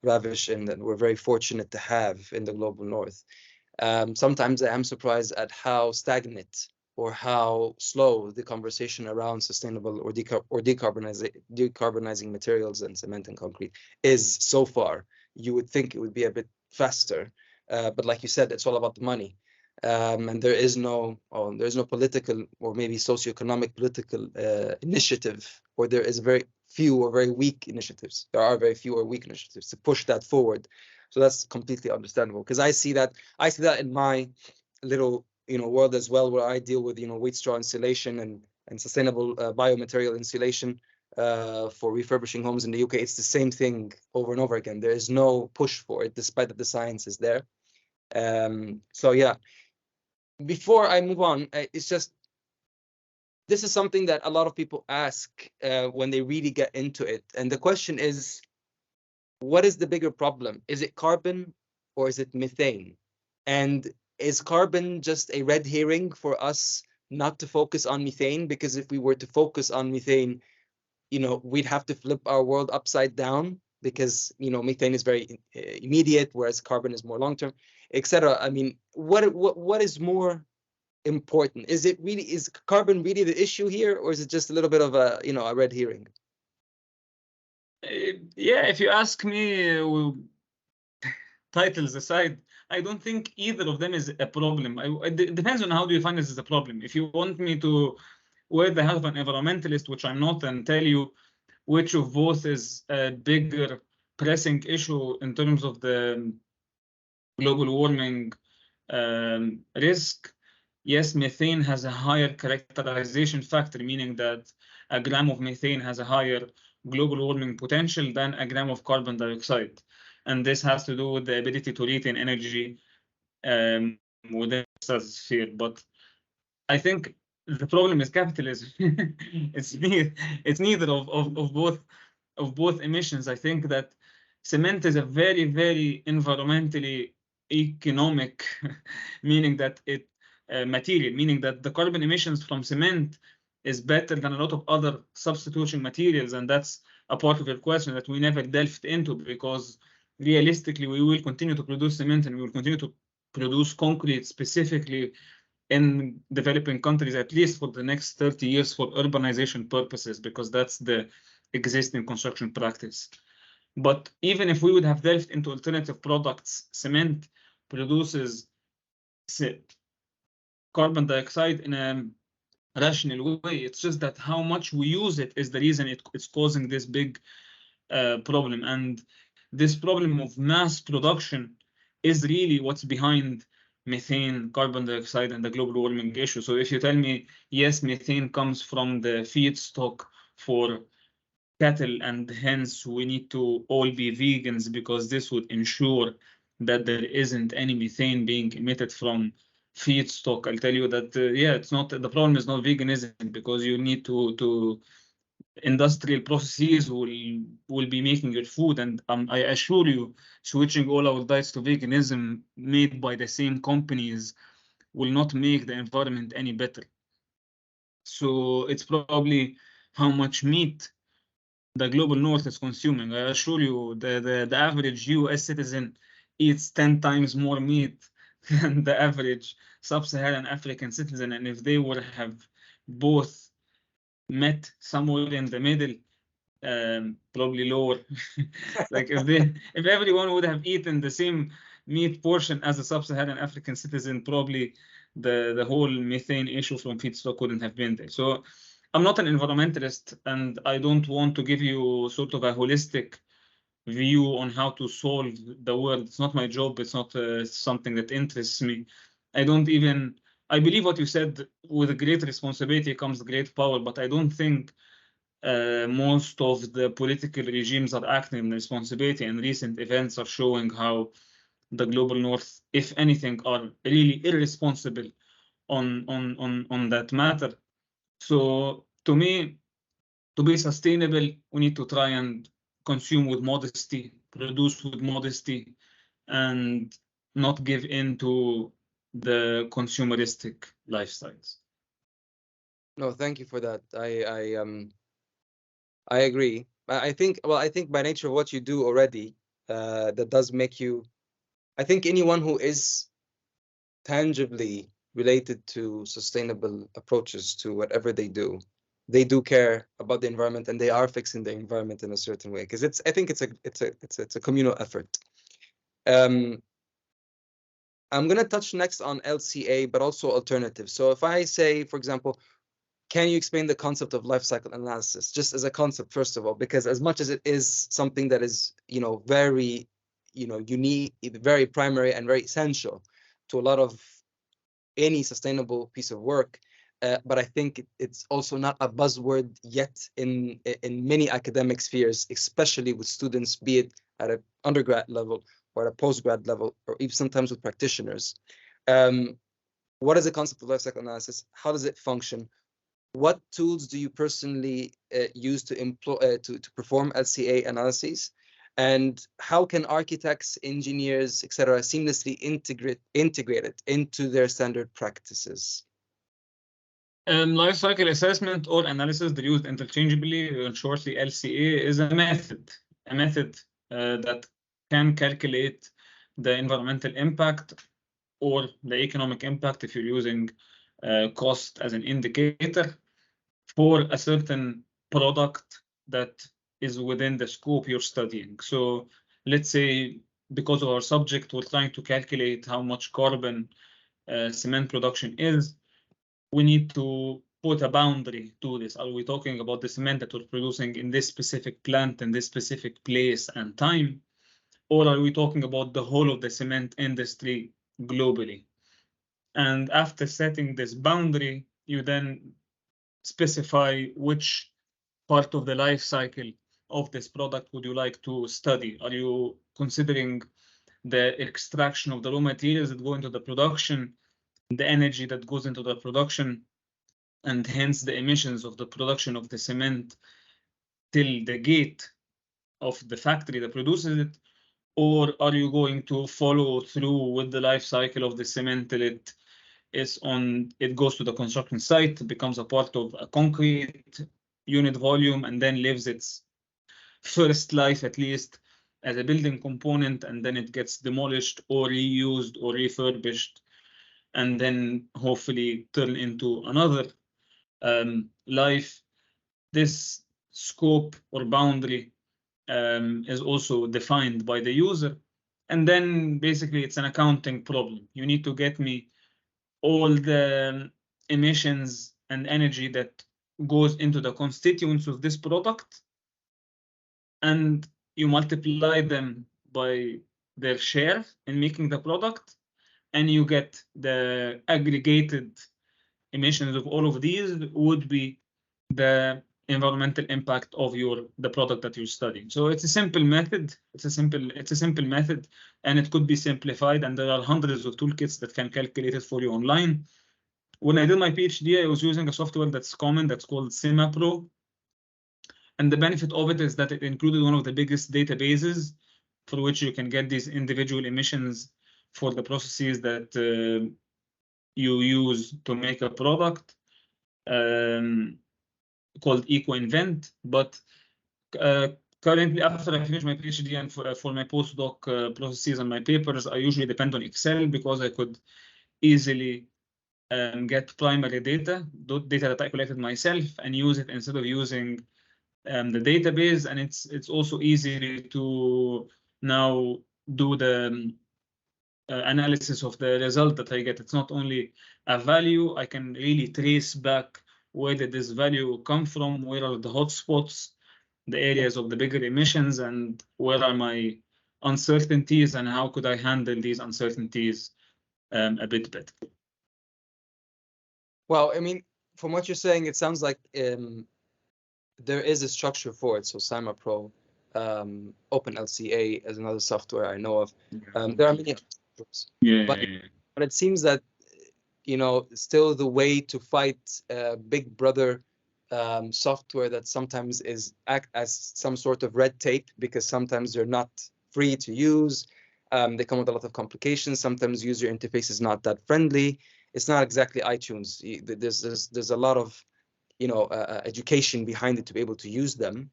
ravish and that we're very fortunate to have in the global North. Sometimes I am surprised at how stagnant or how slow the conversation around sustainable or decarbonizing materials and cement and concrete is so far. You would think it would be a bit faster, but like you said, it's all about the money. And there is no political or maybe socioeconomic political initiative, or there is very few or very weak initiatives. There are very few or weak initiatives to push that forward. So that's completely understandable, because I see that in my little world as well, where I deal with wheat straw insulation and sustainable biomaterial insulation for refurbishing homes in the UK. It's the same thing over and over again. There is no push for it, despite that the science is there. So yeah. Before I move on, it's just, this is something that a lot of people ask when they really get into it. And the question is, what is the bigger problem? Is it carbon or is it methane? And is carbon just a red herring for us not to focus on methane? Because if we were to focus on methane, we'd have to flip our world upside down, because methane is very immediate, whereas carbon is more long-term, etc. I mean, what is more important? Is carbon really the issue here, or is it just a little bit of a red herring? Yeah, if you ask me, titles aside, I don't think either of them is a problem. It depends on how do you find this as a problem. If you want me to wear the hat of an environmentalist, which I'm not, and tell you which of both is a bigger pressing issue in terms of the global warming risk, yes, methane has a higher characterization factor, meaning that a gram of methane has a higher global warming potential than a gram of carbon dioxide. And this has to do with the ability to retain energy within the stratosphere. But I think the problem is capitalism. It's neither of both emissions. I think that cement is a very, very environmentally economic, meaning that material, meaning that the carbon emissions from cement is better than a lot of other substitution materials. And that's a part of your question that we never delved into, because realistically, we will continue to produce cement and we will continue to produce concrete specifically in developing countries, at least for the next 30 years, for urbanization purposes, because that's the existing construction practice. But even if we would have delved into alternative products, cement produces carbon dioxide in a rational way. It's just that how much we use it is the reason it's causing this big problem. And this problem of mass production is really what's behind methane, carbon dioxide, and the global warming issue. So if you tell me, yes, methane comes from the feedstock for cattle, and hence we need to all be vegans because this would ensure that there isn't any methane being emitted from feedstock, I'll tell you that, yeah, it's not, the problem is not veganism, because you need to industrial processes will be making your food, and I assure you, switching all our diets to veganism made by the same companies will not make the environment any better. So it's probably how much meat the global north is consuming. I assure you, the average US citizen eats 10 times more meat than the average sub-Saharan African citizen, and if they would have both met somewhere in the middle, probably lower. Like if everyone would have eaten the same meat portion as a sub-Saharan African citizen, probably the whole methane issue from feedstock wouldn't have been there. So I'm not an environmentalist, and I don't want to give you sort of a holistic view on how to solve the world. It's not my job. It's not something that interests me. I believe what you said, with great responsibility comes great power, but I don't think most of the political regimes are acting in responsibility, and recent events are showing how the global north, if anything, are really irresponsible on that matter. So to me, to be sustainable, we need to try and consume with modesty, produce with modesty, and not give in to the consumeristic lifestyles. No, thank you for that. I agree. I think by nature of what you do already, that does make you. I think anyone who is tangibly related to sustainable approaches to whatever they do care about the environment, and they are fixing the environment in a certain way, because I think it's a communal effort. I'm going to touch next on LCA, but also alternatives. So if I say, for example, can you explain the concept of life cycle analysis, just as a concept, first of all, because as much as it is something that is, very, unique, very primary and very essential to a lot of any sustainable piece of work, but I think it's also not a buzzword yet in many academic spheres, especially with students, be it at an undergrad level or at a postgrad level, or even sometimes with practitioners. What is the concept of life cycle analysis? How does it function? What tools do you personally use to employ to perform LCA analyses? And how can architects, engineers, etc., seamlessly integrate it into their standard practices? Life cycle assessment or analysis, they're used interchangeably. Shortly, LCA is a method that can calculate the environmental impact or the economic impact, if you're using cost as an indicator, for a certain product that is within the scope you're studying. So let's say, because of our subject, we're trying to calculate how much carbon cement production is. We need to put a boundary to this. Are we talking about the cement that we're producing in this specific plant, in this specific place and time? Or are we talking about the whole of the cement industry globally? And after setting this boundary, you then specify which part of the life cycle of this product would you like to study. Are you considering the extraction of the raw materials that go into the production, the energy that goes into the production, and hence the emissions of the production of the cement till the gate of the factory that produces it? Or are you going to follow through with the life cycle of the cement till it goes to the construction site, becomes a part of a concrete unit volume, and then lives its first life, at least, as a building component, and then it gets demolished or reused or refurbished, and then hopefully turn into another life? This scope or boundary is also defined by the user. And then basically it's an accounting problem. You need to get me all the emissions and energy that goes into the constituents of this product, and you multiply them by their share in making the product, and you get the aggregated emissions of all of these would be the environmental impact of the product that you're studying. So it's a simple method. It's a simple method, and it could be simplified. And there are hundreds of toolkits that can calculate it for you online. When I did my PhD, I was using a software that's common that's called SemaPro. And the benefit of it is that it included one of the biggest databases for which you can get these individual emissions for the processes that you use to make a product, called EcoInvent. But currently, after I finish my PhD and for my postdoc processes and my papers, I usually depend on Excel because I could easily get primary data that I collected myself and use it instead of using the database. And it's also easy to now do the analysis of the result that I get. It's not only a value, I can really trace back where did this value come from, where are the hotspots, the areas of the bigger emissions, and where are my uncertainties, and how could I handle these uncertainties a bit better. Well, I mean, from what you're saying, it sounds like there is a structure for it. So SemaPro, OpenLCA is another software I know of. There are many structures. But it seems that, you know, still the way to fight Big Brother software that sometimes act as some sort of red tape, because sometimes they're not free to use. They come with a lot of complications. Sometimes user interface is not that friendly. It's not exactly iTunes. There's a lot of, you know, education behind it to be able to use them.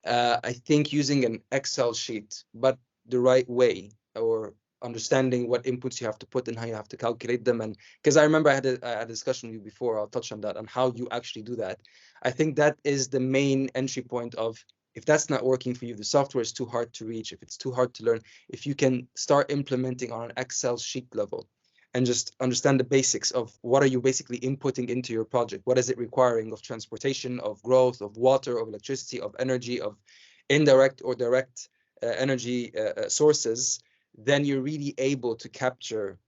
I think using an Excel sheet, but the right way, or understanding what inputs you have to put and how you have to calculate them. And because I remember I had a discussion with you before, I'll touch on that, on how you actually do that. I think that is the main entry point of, if that's not working for you, the software is too hard to reach, if it's too hard to learn, if you can start implementing on an Excel sheet level and just understand the basics of what are you basically inputting into your project, what is it requiring of transportation, of growth, of water, of electricity, of energy, of indirect or direct energy sources, then you're really able to capture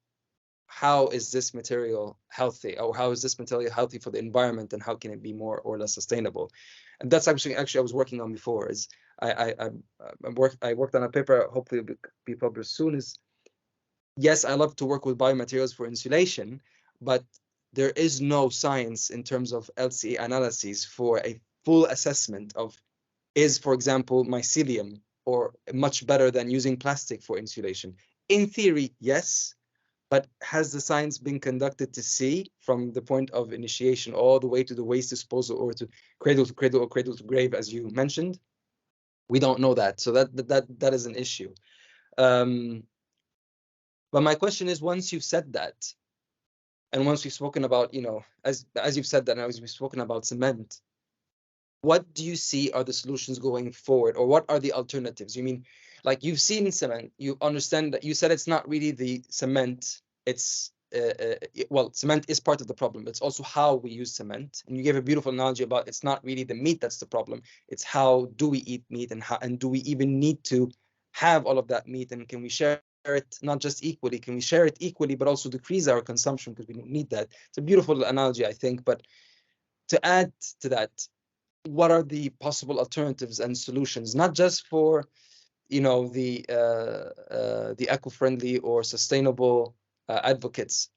how is this material healthy, or how is this material healthy for the environment, and how can it be more or less sustainable. And that's actually I was working on before. Is I worked on a paper, hopefully it'll be published soon. Is yes, I love to work with biomaterials for insulation, but there is no science in terms of LCA analyses for a full assessment of, is, for example, mycelium or much better than using plastic for insulation? In theory, yes, but has the science been conducted to see from the point of initiation all the way to the waste disposal, or to cradle to cradle or cradle to grave, as you mentioned? We don't know that. So that is an issue. But my question is, once you've said that, and once we've spoken about, you know, as you've said that, and as we've spoken about cement, what do you see are the solutions going forward, or what are the alternatives? You mean, like, you've seen cement, you understand that, you said it's not really the cement, it's well, cement is part of the problem. It's also how we use cement. And you gave a beautiful analogy about, it's not really the meat that's the problem, it's how do we eat meat, and do we even need to have all of that meat, and can we share it not just equally, can we share it equally but also decrease our consumption, because we don't need that. It's a beautiful analogy, I think. But to add to that, what are the possible alternatives and solutions, not just for, you know, the eco-friendly or sustainable advocates,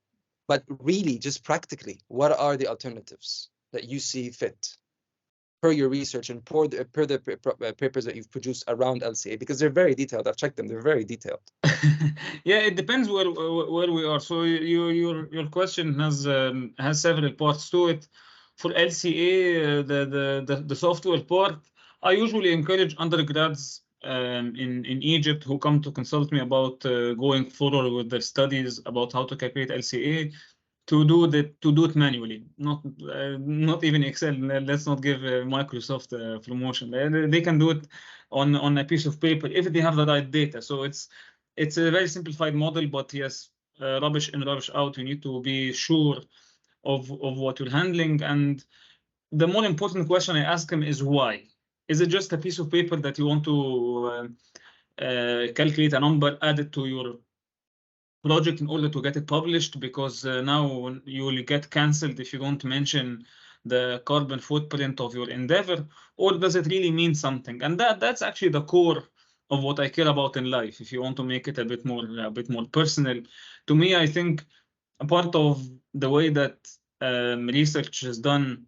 but really just practically, what are the alternatives that you see fit per your research and per the papers that you've produced around LCA? Because they're very detailed. I've checked them. They're very detailed. Yeah, it depends where we are. So your question has several parts to it. For LCA, the software part, I usually encourage undergrads in Egypt who come to consult me about going forward with their studies about how to calculate LCA, to do it manually, not even Excel. Let's not give Microsoft promotion. They can do it on a piece of paper if they have the right data. So it's a very simplified model, but yes, rubbish in, rubbish out. You need to be sure of what you're handling. And the more important question I ask them is why. Is it just a piece of paper that you want to calculate a number, add it to your project in order to get it published, because now you will get cancelled if you don't mention the carbon footprint of your endeavor? Or does it really mean something? And that's actually the core of what I care about in life. If you want to make it a bit more personal, to me, I think a part of the way that research is done,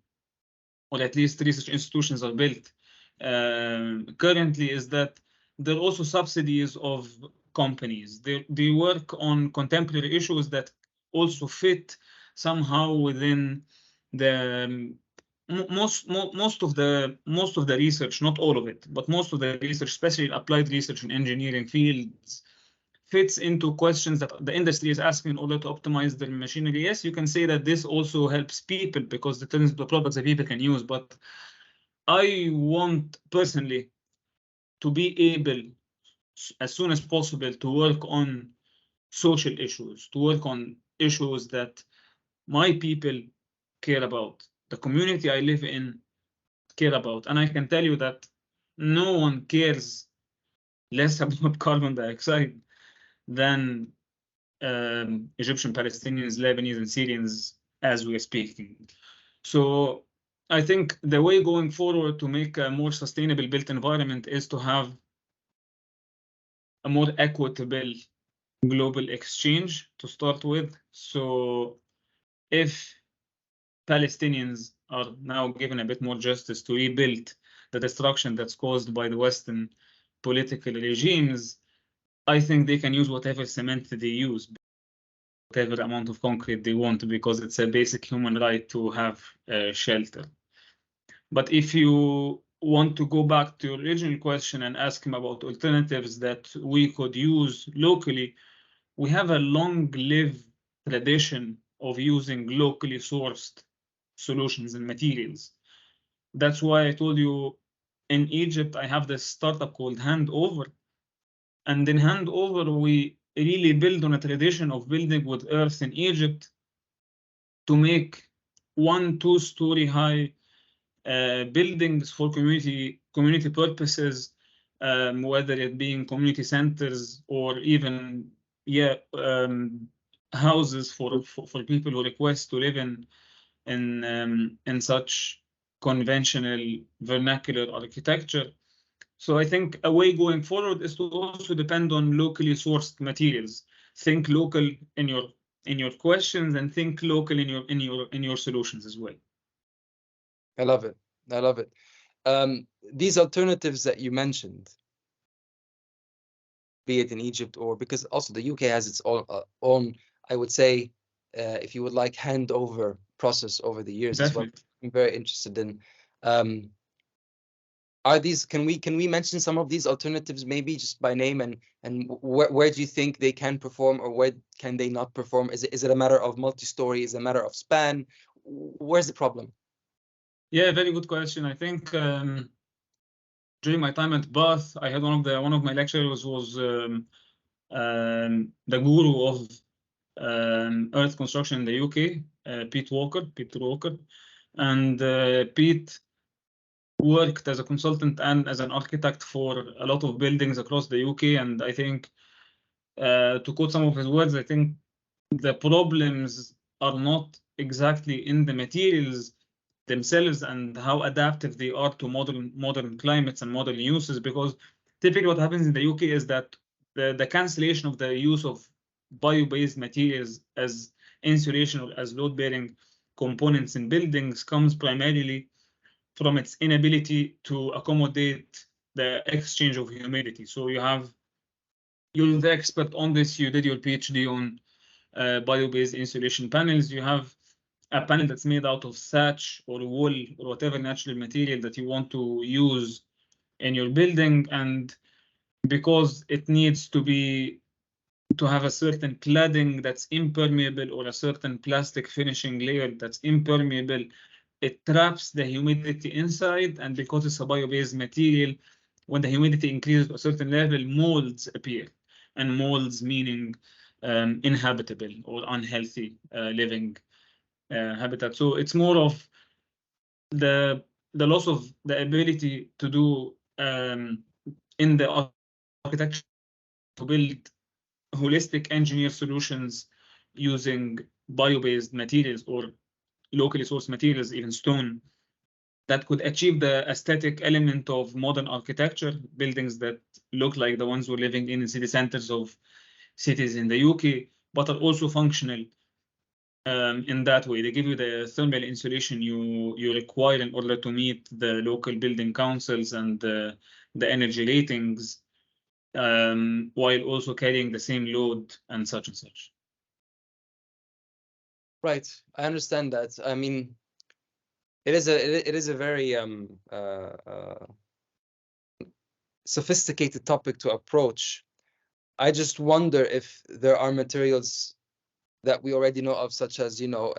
or at least research institutions are built currently, is that there are also subsidies of companies. They work on contemporary issues that also fit somehow within the most of the research, not all of it, but most of the research, especially applied research in engineering fields, fits into questions that the industry is asking in order to optimize their machinery. Yes, you can say that this also helps people because it turns into products that people can use, but I want personally to be able, as soon as possible, to work on social issues, to work on issues that my people care about, the community I live in care about. And I can tell you that no one cares less about carbon dioxide than Egyptian Palestinians, Lebanese, and Syrians as we are speaking. So I think the way going forward to make a more sustainable built environment is to have a more equitable global exchange to start with. So if Palestinians are now given a bit more justice to rebuild the destruction that's caused by the Western political regimes, I think they can use whatever cement they use, whatever amount of concrete they want, because it's a basic human right to have shelter. But if you want to go back to your original question and ask him about alternatives that we could use locally, we have a long-lived tradition of using locally sourced solutions and materials. That's why I told you in Egypt, I have this startup called HandOver. And in HandOver, we really build on a tradition of building with earth in Egypt to make 1-2-story high buildings for community purposes, whether it being community centers or even houses for people who request to live in such conventional vernacular architecture. So I think a way going forward is to also depend on locally sourced materials. Think local in your questions, and think local in your solutions as well. I love it. I love it. These alternatives that you mentioned, be it in Egypt or because also the UK has its own, I would say, if you would like, handover process over the years as well. I'm very interested in. Are these? Can we mention some of these alternatives, maybe just by name, and where do you think they can perform, or where can they not perform? Is it a matter of multi-story? Is it a matter of span? Where's the problem? Yeah, very good question. I think during my time at Bath, I had one of my lecturers was the guru of earth construction in the UK, Pete Walker, and Pete worked as a consultant and as an architect for a lot of buildings across the UK. And I think, to quote some of his words, I think the problems are not exactly in the materials themselves and how adaptive they are to modern climates and modern uses, because typically what happens in the UK is that the cancellation of the use of bio-based materials as insulation or as load-bearing components in buildings comes primarily from its inability to accommodate the exchange of humidity. So you're the expert on this. You did your PhD on bio-based insulation panels. You have a panel that's made out of thatch or wool or whatever natural material that you want to use in your building, and because it needs to have a certain cladding that's impermeable or a certain plastic finishing layer that's impermeable, it traps the humidity inside, and because it's a bio-based material, when the humidity increases to a certain level, molds appear, and molds meaning inhabitable or unhealthy living habitat. So it's more of the the loss of the ability to do in the architecture to build holistic engineer solutions using bio-based materials or locally sourced materials, even stone, that could achieve the aesthetic element of modern architecture, buildings that look like the ones we're living in city centers of cities in the UK, but are also functional in that way. They give you the thermal insulation you require in order to meet the local building councils and the energy ratings, while also carrying the same load and such and such. Right, I understand that. I mean, it is a very sophisticated topic to approach. I just wonder if there are materials that we already know of, such as, you know,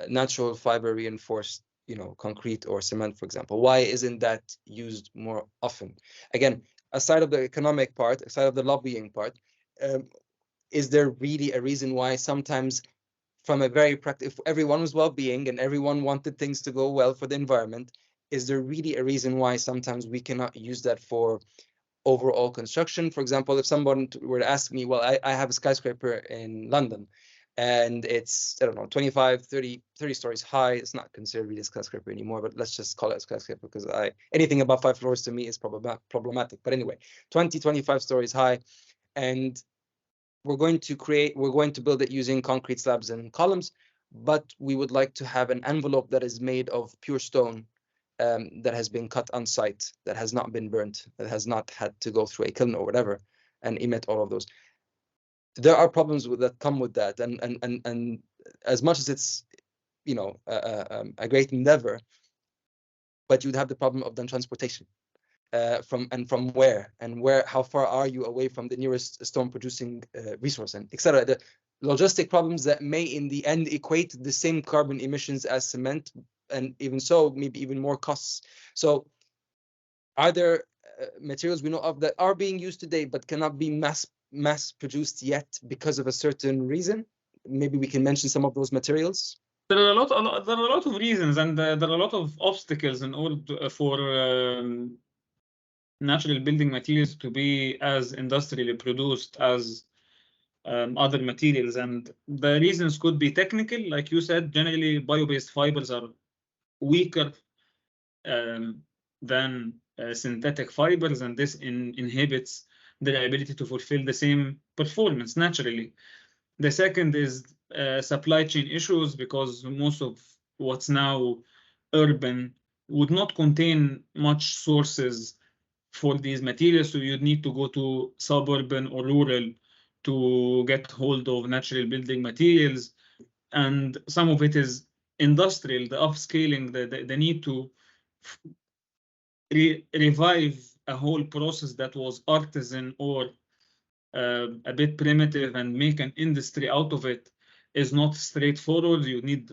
natural fiber reinforced, you know, concrete or cement, for example. Why isn't that used more often? Again, aside of the economic part, aside of the lobbying part, is there really a reason why sometimes, from a very practical, if everyone was well-being and everyone wanted things to go well for the environment, is there really a reason why sometimes we cannot use that for overall construction? For example, if someone were to ask me, well, I have a skyscraper in London and it's, I don't know, 25, 30 stories high. It's not considered really a skyscraper anymore, but let's just call it a skyscraper, because anything above 5 floors to me is problematic. But anyway, 20, 25 stories high, and we're going to build it using concrete slabs and columns, but we would like to have an envelope that is made of pure stone, that has been cut on site, that has not been burnt, that has not had to go through a kiln or whatever and emit all of those. There are problems that come with that, and as much as it's, you know, a great endeavor, but you'd have the problem of then transportation. From where, how far are you away from the nearest stone producing resource, and etc. The logistic problems that may in the end equate the same carbon emissions as cement, and even so, maybe even more costs. So are there materials we know of that are being used today but cannot be mass produced yet because of a certain reason? Maybe we can mention some of those materials. There are a lot of reasons, and there are a lot of obstacles in order for natural building materials to be as industrially produced as other materials. And the reasons could be technical, like you said. Generally, bio-based fibers are weaker than synthetic fibers, and this inhibits their ability to fulfill the same performance naturally. The second is supply chain issues, because most of what's now urban would not contain much sources for these materials, so you'd need to go to suburban or rural to get hold of natural building materials. And some of it is industrial, the upscaling, the need to revive a whole process that was artisan or a bit primitive and make an industry out of it is not straightforward. You need,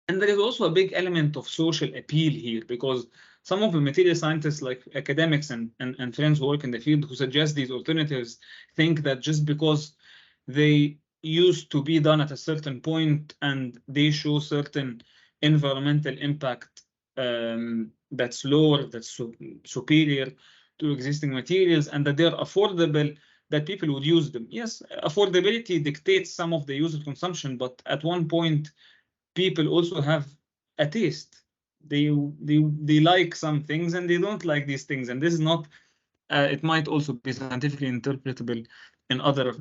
and there is also a big element of social appeal here, because some of the material scientists, like academics and friends who work in the field, who suggest these alternatives, think that just because they used to be done at a certain point and they show certain environmental impact that's lower, that's superior to existing materials, and that they're affordable, that people would use them. Yes, affordability dictates some of the user consumption, but at one point, people also have a taste. They like some things and they don't like these things, and this is not. It might also be scientifically interpretable in other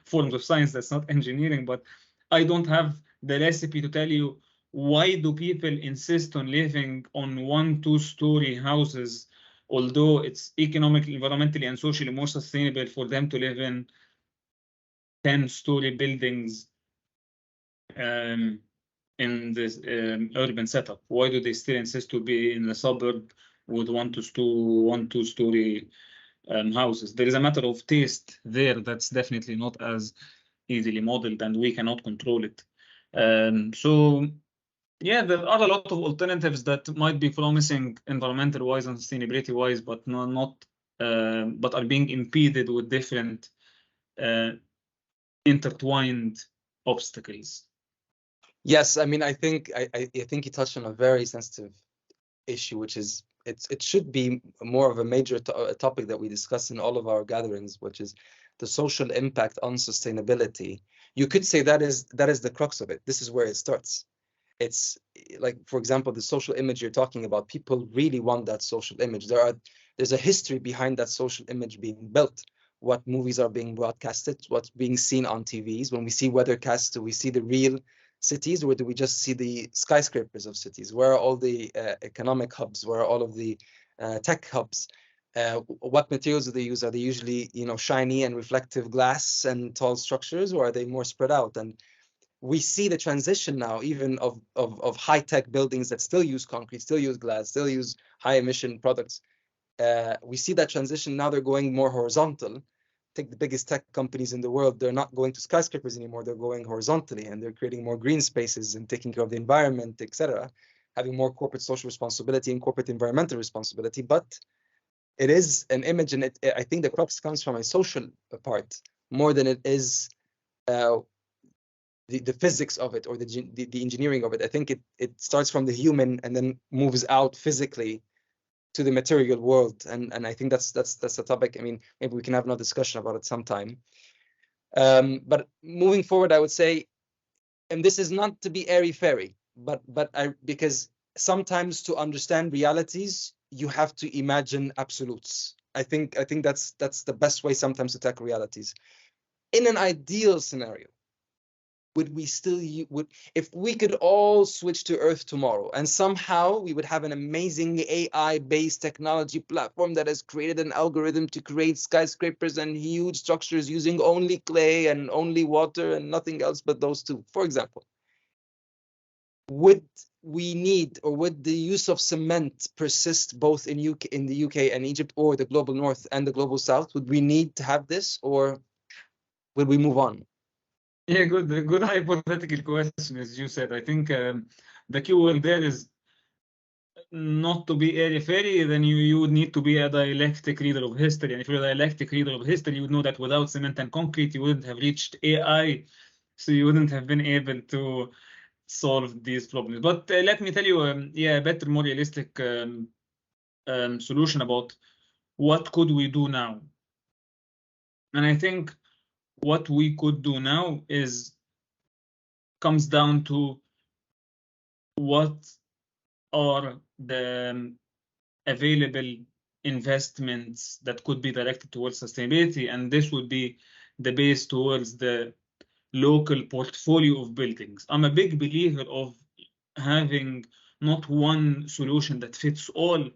forms of science that's not engineering, but I don't have the recipe to tell you why do people insist on living on 1-2-story houses, although it's economically, environmentally, and socially more sustainable for them to live in 10-story buildings in this urban setup. Why do they still insist to be in the suburb with 1-2-story houses? There is a matter of taste there that's definitely not as easily modeled, and we cannot control it. So yeah, there are a lot of alternatives that might be promising environmental-wise and sustainability-wise, but but are being impeded with different intertwined obstacles. Yes, I mean, I think you touched on a very sensitive issue, which is it should be more of a major topic that we discuss in all of our gatherings, which is the social impact on sustainability. You could say that is the crux of it. This is where it starts. It's like, for example, the social image you're talking about. People really want that social image. There's a history behind that social image being built. What movies are being broadcasted, what's being seen on TVs. When we see weathercasts, do we see the real cities, or do we just see the skyscrapers of cities? Where are all the economic hubs? Where are all of the tech hubs? What materials do they use? Are they usually, shiny and reflective glass and tall structures, or are they more spread out? And we see the transition now, even of high-tech buildings that still use concrete, still use glass, still use high-emission products. We see that transition now. They're going more horizontal. Take the biggest tech companies in the world. They're not going to skyscrapers anymore. They're going horizontally, and they're creating more green spaces and taking care of the environment, etc., having more corporate social responsibility and corporate environmental responsibility. But it is an image, and I think the crux comes from a social part more than it is the physics of it or the engineering of it. I think it starts from the human and then moves out physically to the material world, and I think that's the topic. I mean, maybe we can have another discussion about it sometime. But moving forward, I would say, and this is not to be airy-fairy, but because sometimes to understand realities, you have to imagine absolutes. I think that's the best way sometimes to tackle realities. In an ideal scenario, if we could all switch to Earth tomorrow, and somehow we would have an amazing AI-based technology platform that has created an algorithm to create skyscrapers and huge structures using only clay and only water and nothing else but those two, for example, would we need, or would the use of cement persist both in the UK and Egypt, or the global north and the global south? Would we need to have this, or will we move on? Yeah, good hypothetical question, as you said. I think the key word there is not to be airy-fairy. Then you would need to be a dialectic reader of history. And if you're a dialectic reader of history, you would know that without cement and concrete, you wouldn't have reached AI. So you wouldn't have been able to solve these problems. But let me tell you, a better, more realistic solution about what could we do now. And I think what we could do now comes down to what are the available investments that could be directed towards sustainability, and this would be the base towards the local portfolio of buildings. I'm a big believer of having not one solution that fits all,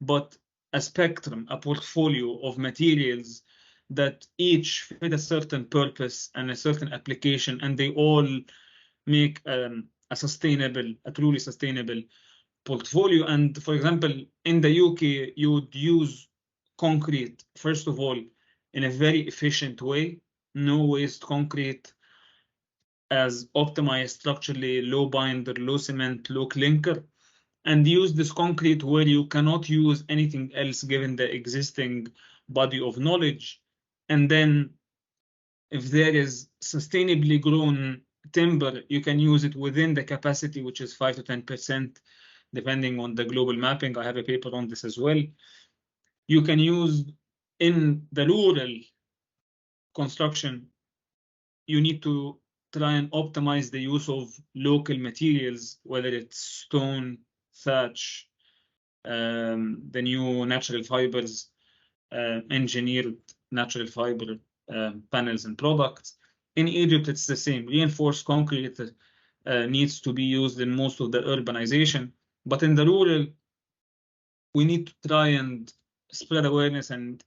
but a spectrum, a portfolio of materials that each fit a certain purpose and a certain application, and they all make a truly sustainable portfolio. And for example, in the UK, you would use concrete, first of all, in a very efficient way, no waste concrete, as optimized structurally, low binder, low cement, low clinker, and use this concrete where you cannot use anything else given the existing body of knowledge. And then if there is sustainably grown timber, you can use it within the capacity, which is 5 to 10%, depending on the global mapping. I have a paper on this as well. You can use in the rural construction, you need to try and optimize the use of local materials, whether it's stone, thatch, the new natural fibers, engineered natural fiber panels and products. In Egypt, it's the same. Reinforced concrete needs to be used in most of the urbanization. But in the rural, we need to try and spread awareness and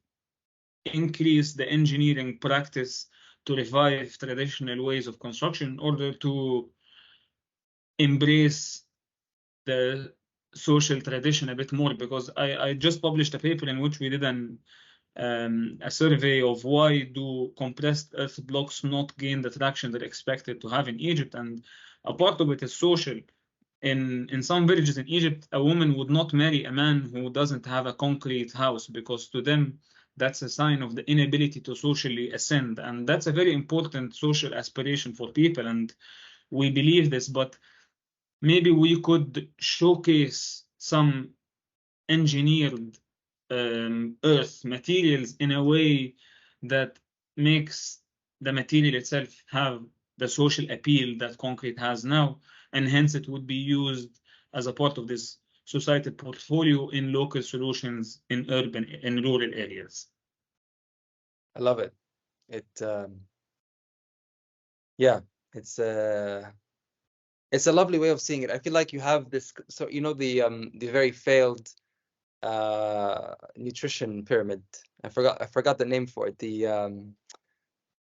increase the engineering practice to revive traditional ways of construction in order to embrace the social tradition a bit more. Because I just published a paper in which we did a survey of why do compressed earth blocks not gain the traction they're expected to have in Egypt, and a part of it is social. In some villages in Egypt, a woman would not marry a man who doesn't have a concrete house, because to them that's a sign of the inability to socially ascend, and that's a very important social aspiration for people, and we believe this. But maybe we could showcase some engineered earth materials in a way that makes the material itself have the social appeal that concrete has now, and hence it would be used as a part of this society portfolio in local solutions in rural areas. I love it. Yeah, it's a lovely way of seeing it. I feel like you have this, so you know the very failed nutrition pyramid. I forgot the name for it. The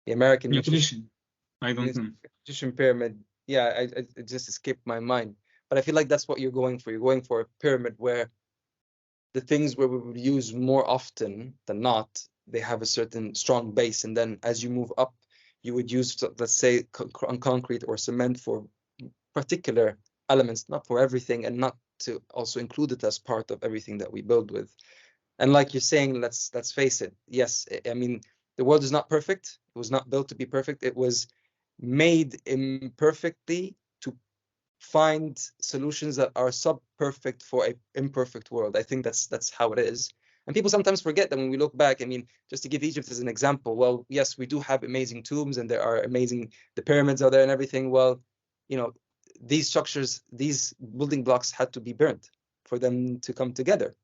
American nutrition. I don't know. Nutrition pyramid. Yeah, it just escaped my mind. But I feel like that's what you're going for. You're going for a pyramid where the things where we would use more often than not, they have a certain strong base, and then as you move up, you would use, let's say, concrete or cement for particular elements, not for everything, and not to also include it as part of everything that we build with. And like you're saying, let's face it. Yes, I mean, the world is not perfect. It was not built to be perfect. It was made imperfectly to find solutions that are sub-perfect for an imperfect world. I think that's how it is. And people sometimes forget that when we look back. I mean, just to give Egypt as an example, well, yes, we do have amazing tombs and there are amazing, the pyramids are there and everything. Well, you know, these structures, these building blocks had to be burnt for them to come together.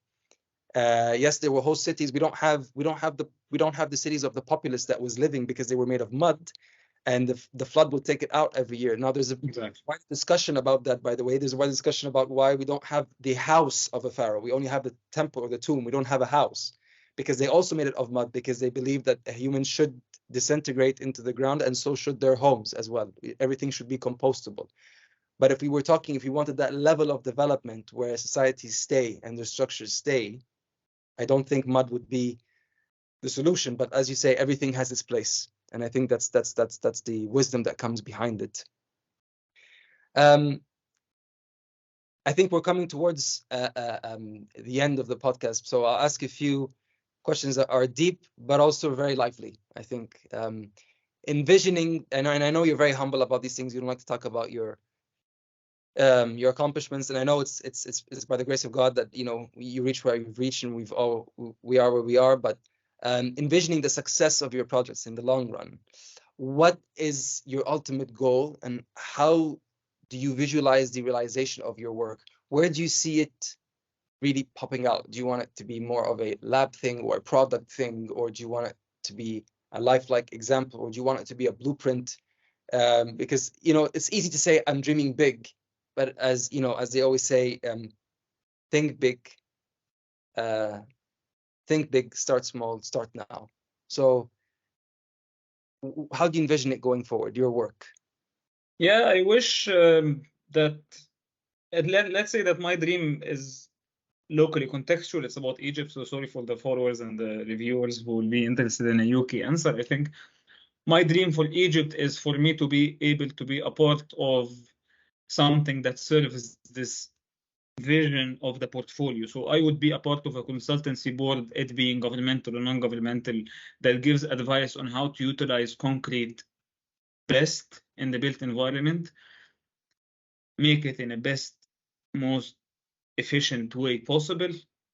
Yes, there were whole cities. We don't have the cities of the populace that was living because they were made of mud, and the flood will take it out every year. Now there's a wide discussion about that, by the way. There's a wide discussion about why we don't have the house of a pharaoh. We only have the temple or the tomb. We don't have a house because they also made it of mud, because they believe that a human should disintegrate into the ground, and so should their homes as well. Everything should be compostable. But if we wanted that level of development where societies stay and their structures stay, I don't think mud would be the solution. But as you say, everything has its place, and I think that's the wisdom that comes behind it. I think we're coming towards the end of the podcast, so I'll ask a few questions that are deep but also very lively. I think envisioning, and I know you're very humble about these things. You don't like to talk about your accomplishments, and I know it's by the grace of God that you reach where you've reached, and we are where we are. But envisioning the success of your projects in the long run, what is your ultimate goal, and how do you visualize the realization of your work? Where do you see it really popping out? Do you want it to be more of a lab thing or a product thing, or do you want it to be a lifelike example, or do you want it to be a blueprint? Because it's easy to say I'm dreaming big, but as they always say, think big, start small, start now. So how do you envision it going forward, your work? Yeah, I wish that, let's say that my dream is locally contextual. It's about Egypt, so sorry for the followers and the reviewers who will be interested in a UK answer. I think my dream for Egypt is for me to be able to be a part of something that serves this vision of the portfolio. So I would be a part of a consultancy board, it being governmental or non-governmental, that gives advice on how to utilize concrete best in the built environment, make it in a best, most efficient way possible.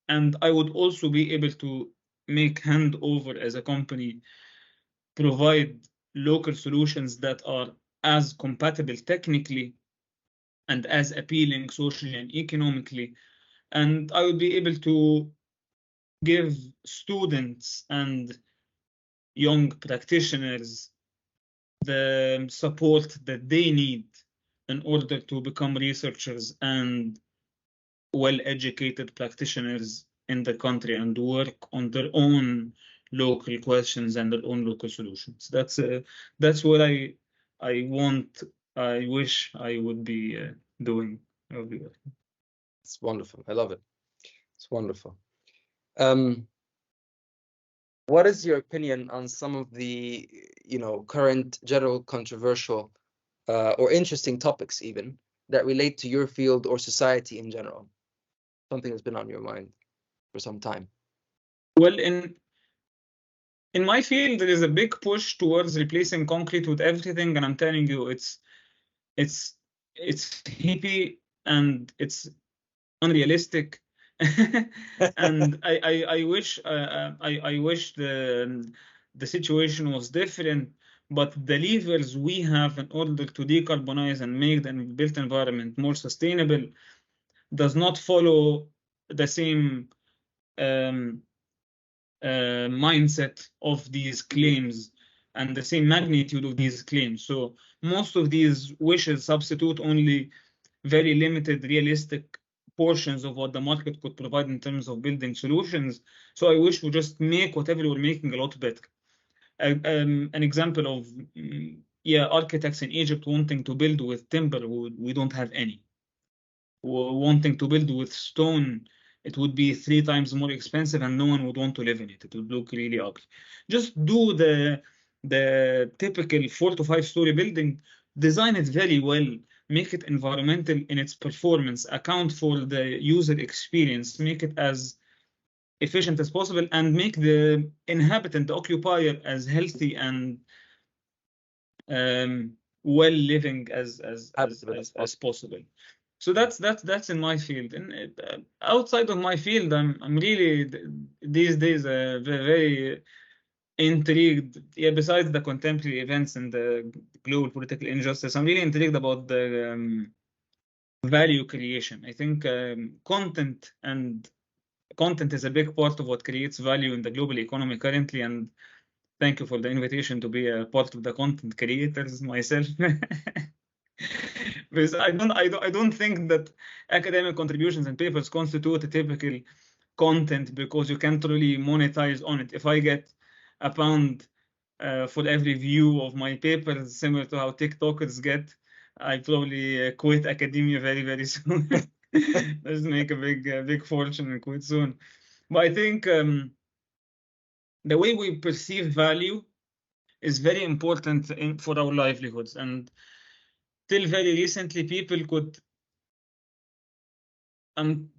And I would also be able to make HandOver as a company provide local solutions that are as compatible technically and as appealing socially and economically. And I would be able to give students and young practitioners the support that they need in order to become researchers and well-educated practitioners in the country and work on their own local questions and their own local solutions. That's what I wish I would be doing. It's wonderful. I love it. It's wonderful. What is your opinion on some of the current general controversial or interesting topics even that relate to your field or society in general? Something that's been on your mind for some time. Well, in my field, there is a big push towards replacing concrete with everything, and I'm telling you, it's hippie and it's unrealistic. And I wish I wish the situation was different, but the levers we have in order to decarbonize and make the built environment more sustainable does not follow the same mindset of these claims and the same magnitude of these claims. So most of these wishes substitute only very limited realistic portions of what the market could provide in terms of building solutions. So I wish we just make whatever we're making a lot better. An example of architects in Egypt wanting to build with timber, we don't have any. Wanting to build with stone, it would be 3 times more expensive and no one would want to live in it. It would look really ugly. Just do the typical 4 to 5 story building, design it very well, make it environmental in its performance, account for the user experience, make it as efficient as possible, and make the inhabitant, the occupier, as healthy and well living as possible. So that's in my field. And outside of my field, I'm really these days very intrigued. Yeah, besides the contemporary events and the global political injustice, I'm really intrigued about the value creation. I think content is a big part of what creates value in the global economy currently. And thank you for the invitation to be a part of the content creators myself. Because I don't think that academic contributions and papers constitute a typical content, because you can't really monetize on it. If I get a pound for every view of my papers, similar to how TikTokers get, I probably quit academia very, very soon. Just make a big fortune and quit soon. But I think the way we perceive value is very important for our livelihoods. And till very recently, people could, I'm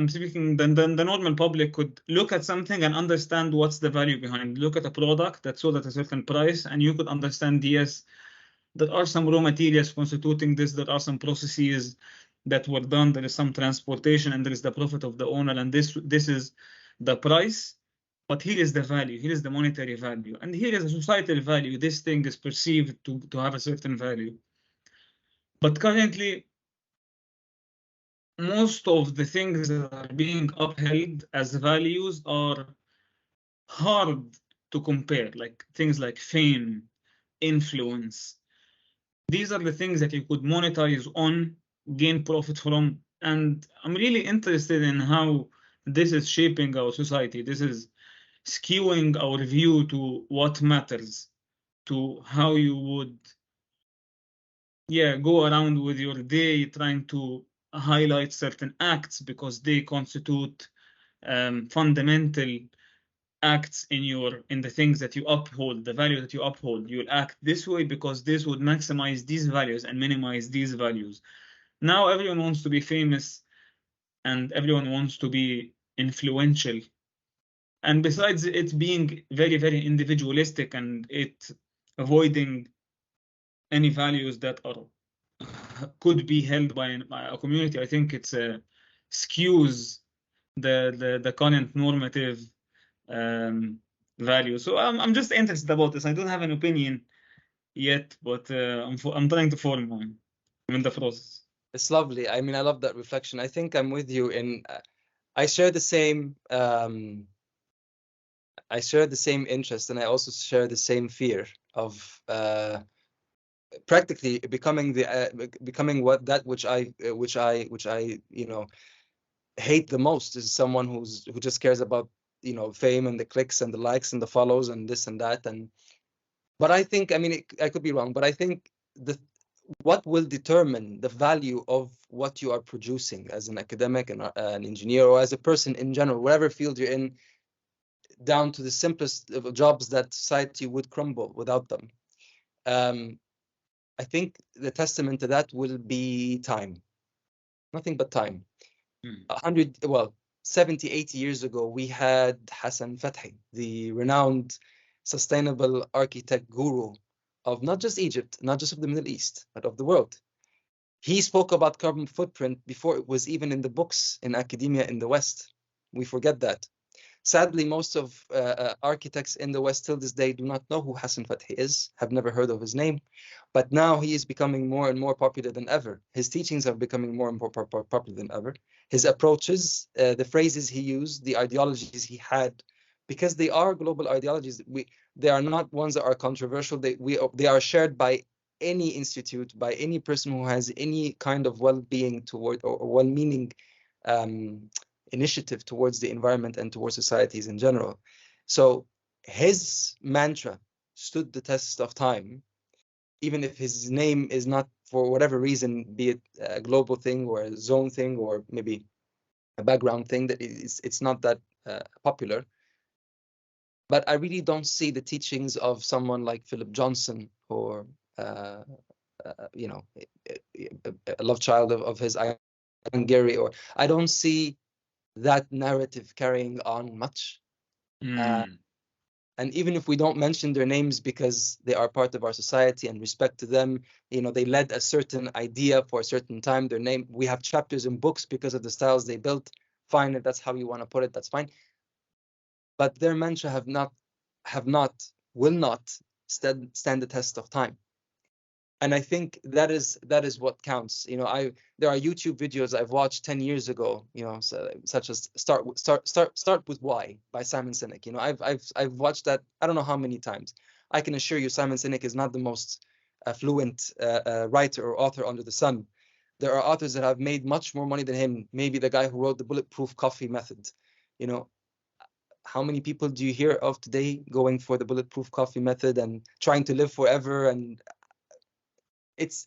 speaking, the normal public could look at something and understand what's the value behind. Look at a product that's sold at a certain price, and you could understand, yes, there are some raw materials constituting this, there are some processes that were done, there is some transportation, and there is the profit of the owner, and this is the price. But here is the value, here is the monetary value, and here is a societal value. This thing is perceived to have a certain value. But currently, most of the things that are being upheld as values are hard to compare, like things like fame, influence. These are the things that you could monetize on, gain profit from. And I'm really interested in how this is shaping our society. This is skewing our view to what matters, to how you would go around with your day trying to highlight certain acts because they constitute fundamental acts in the things that you uphold, the value that you uphold. You'll act this way because this would maximize these values and minimize these values. Now everyone wants to be famous and everyone wants to be influential. And besides it being very, very individualistic and it avoiding any values that could be held by a community, I think it's skews the current normative value. So I'm just interested about this. I don't have an opinion yet, but I'm trying to form one. I'm in the process. It's lovely. I mean, I love that reflection. I think I'm with you in. I share the same. I share the same interest, and I also share the same fear of practically becoming which I hate the most, is someone who just cares about fame and the clicks and the likes and the follows and this and that. But I think, I mean, I could be wrong, but I think what will determine the value of what you are producing as an academic and an engineer, or as a person in general, whatever field you're in, down to the simplest of jobs that society would crumble without them. I think the testament to that will be time. Nothing but time. 70, 80 years ago, we had Hisham Hafez, the renowned sustainable architect guru of not just Egypt, not just of the Middle East, but of the world. He spoke about carbon footprint before it was even in the books in academia in the West. We forget that. Sadly, most of architects in the West till this day do not know who Hassan Fathy is, have never heard of his name. But now he is becoming more and more popular than ever. His teachings are becoming more and more popular than ever. His approaches, the phrases he used, the ideologies he had, because they are global ideologies. They are not ones that are controversial. They are shared by any institute, by any person who has any kind of well-being toward or well-meaning initiative towards the environment and towards societies in general. So his mantra stood the test of time, even if his name is not, for whatever reason, be it a global thing or a zone thing or maybe a background thing, that it's not that popular. But I really don't see the teachings of someone like Philip Johnson or you know, a love child of his, Gary, or I don't see that narrative carrying on much. And even if we don't mention their names because they are part of our society and respect to them, you know, they led a certain idea for a certain time, their name, we have chapters in books because of the styles they built. Fine, if that's how you want to put it, that's fine. But their mantra will not stand the test of time. And I think that is what counts. You know, there are YouTube videos I've watched 10 years ago, you know, such as Start with Why by Simon Sinek. You know, I've watched that I don't know how many times. I can assure you Simon Sinek is not the most fluent writer or author under the sun. There are authors that have made much more money than him. Maybe the guy who wrote the Bulletproof Coffee Method. You know, how many people do you hear of today going for the Bulletproof Coffee Method and trying to live forever? And it's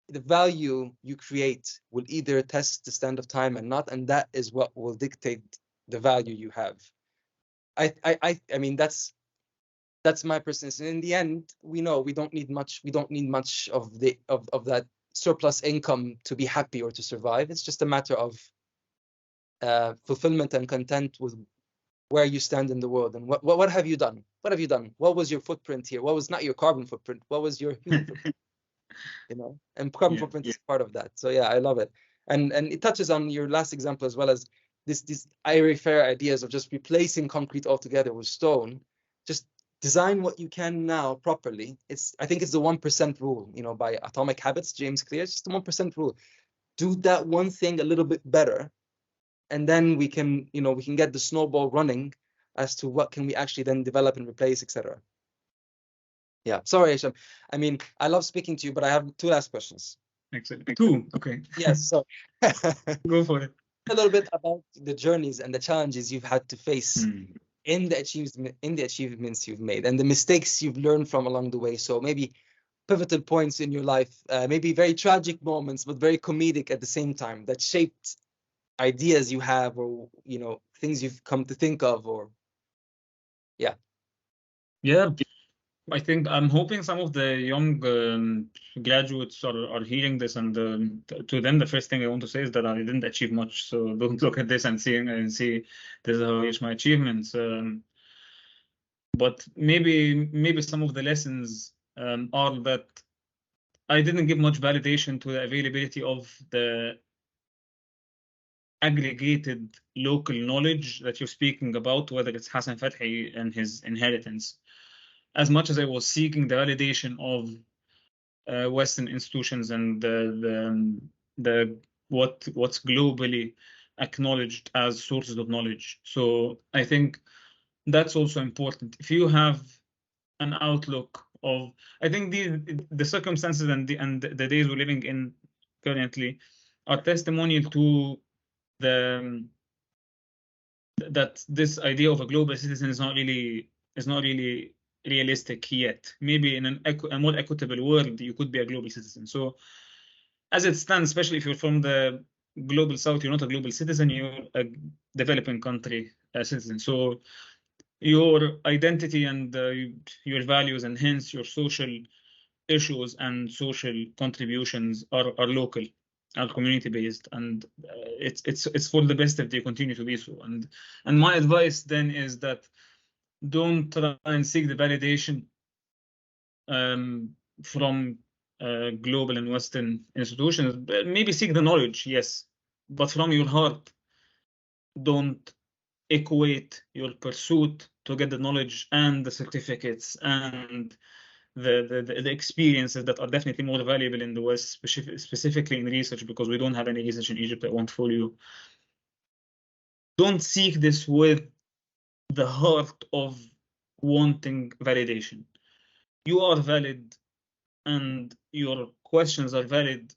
the value you create will either test the stand of time and not, and that is what will dictate the value you have. I mean, that's my personal. And in the end, we know we don't need much. We don't need much of that surplus income to be happy or to survive. It's just a matter of fulfillment and content with where you stand in the world. And what have you done? What have you done? What was your footprint here? What was not your carbon footprint? What was your human footprint? You know, and carbon footprint is part of that. So yeah, I love it. And it touches on your last example as well as these airy-fairy ideas of just replacing concrete altogether with stone. Just design what you can now properly. I think it's the 1% rule, you know, by Atomic Habits, James Clear. It's just the 1% rule. Do that one thing a little bit better, and then we can get the snowball running as to what can we actually then develop and replace, etc. Yeah, sorry, Hisham. I mean, I love speaking to you, but I have 2 last questions. Excellent. 2, okay. Yes, so go for it. A little bit about the journeys and the challenges you've had to face in the achievements you've made and the mistakes you've learned from along the way. So maybe pivotal points in your life, maybe very tragic moments, but very comedic at the same time, that shaped ideas you have, or you know, things you've come to think of, or yeah. I think I'm hoping some of the young graduates are hearing this, and to them the first thing I want to say is that I didn't achieve much. So don't look at this and see this is how I reach my achievements. But maybe some of the lessons are that I didn't give much validation to the availability of the aggregated local knowledge that you're speaking about, whether it's Hassan Fathy and his inheritance. As much as I was seeking the validation of Western institutions and what's globally acknowledged as sources of knowledge. So I think that's also important. If you have an outlook of, I think the circumstances and the days we're living in currently are testimonial to that this idea of a global citizen is not really realistic yet. Maybe in a more equitable world, you could be a global citizen. So as it stands, especially if you're from the global south, you're not a global citizen, you're a developing country citizen. So your identity and your values, and hence your social issues and social contributions are local, are community-based, and it's for the best if they continue to be so. And my advice then is that don't try and seek the validation from global and Western institutions. Maybe seek the knowledge, yes, but from your heart. Don't equate your pursuit to get the knowledge and the certificates and the experiences that are definitely more valuable in the West, specifically in research, because we don't have any research in Egypt. I won't fool you. Don't seek this with the heart of wanting validation. You are valid and your questions are valid.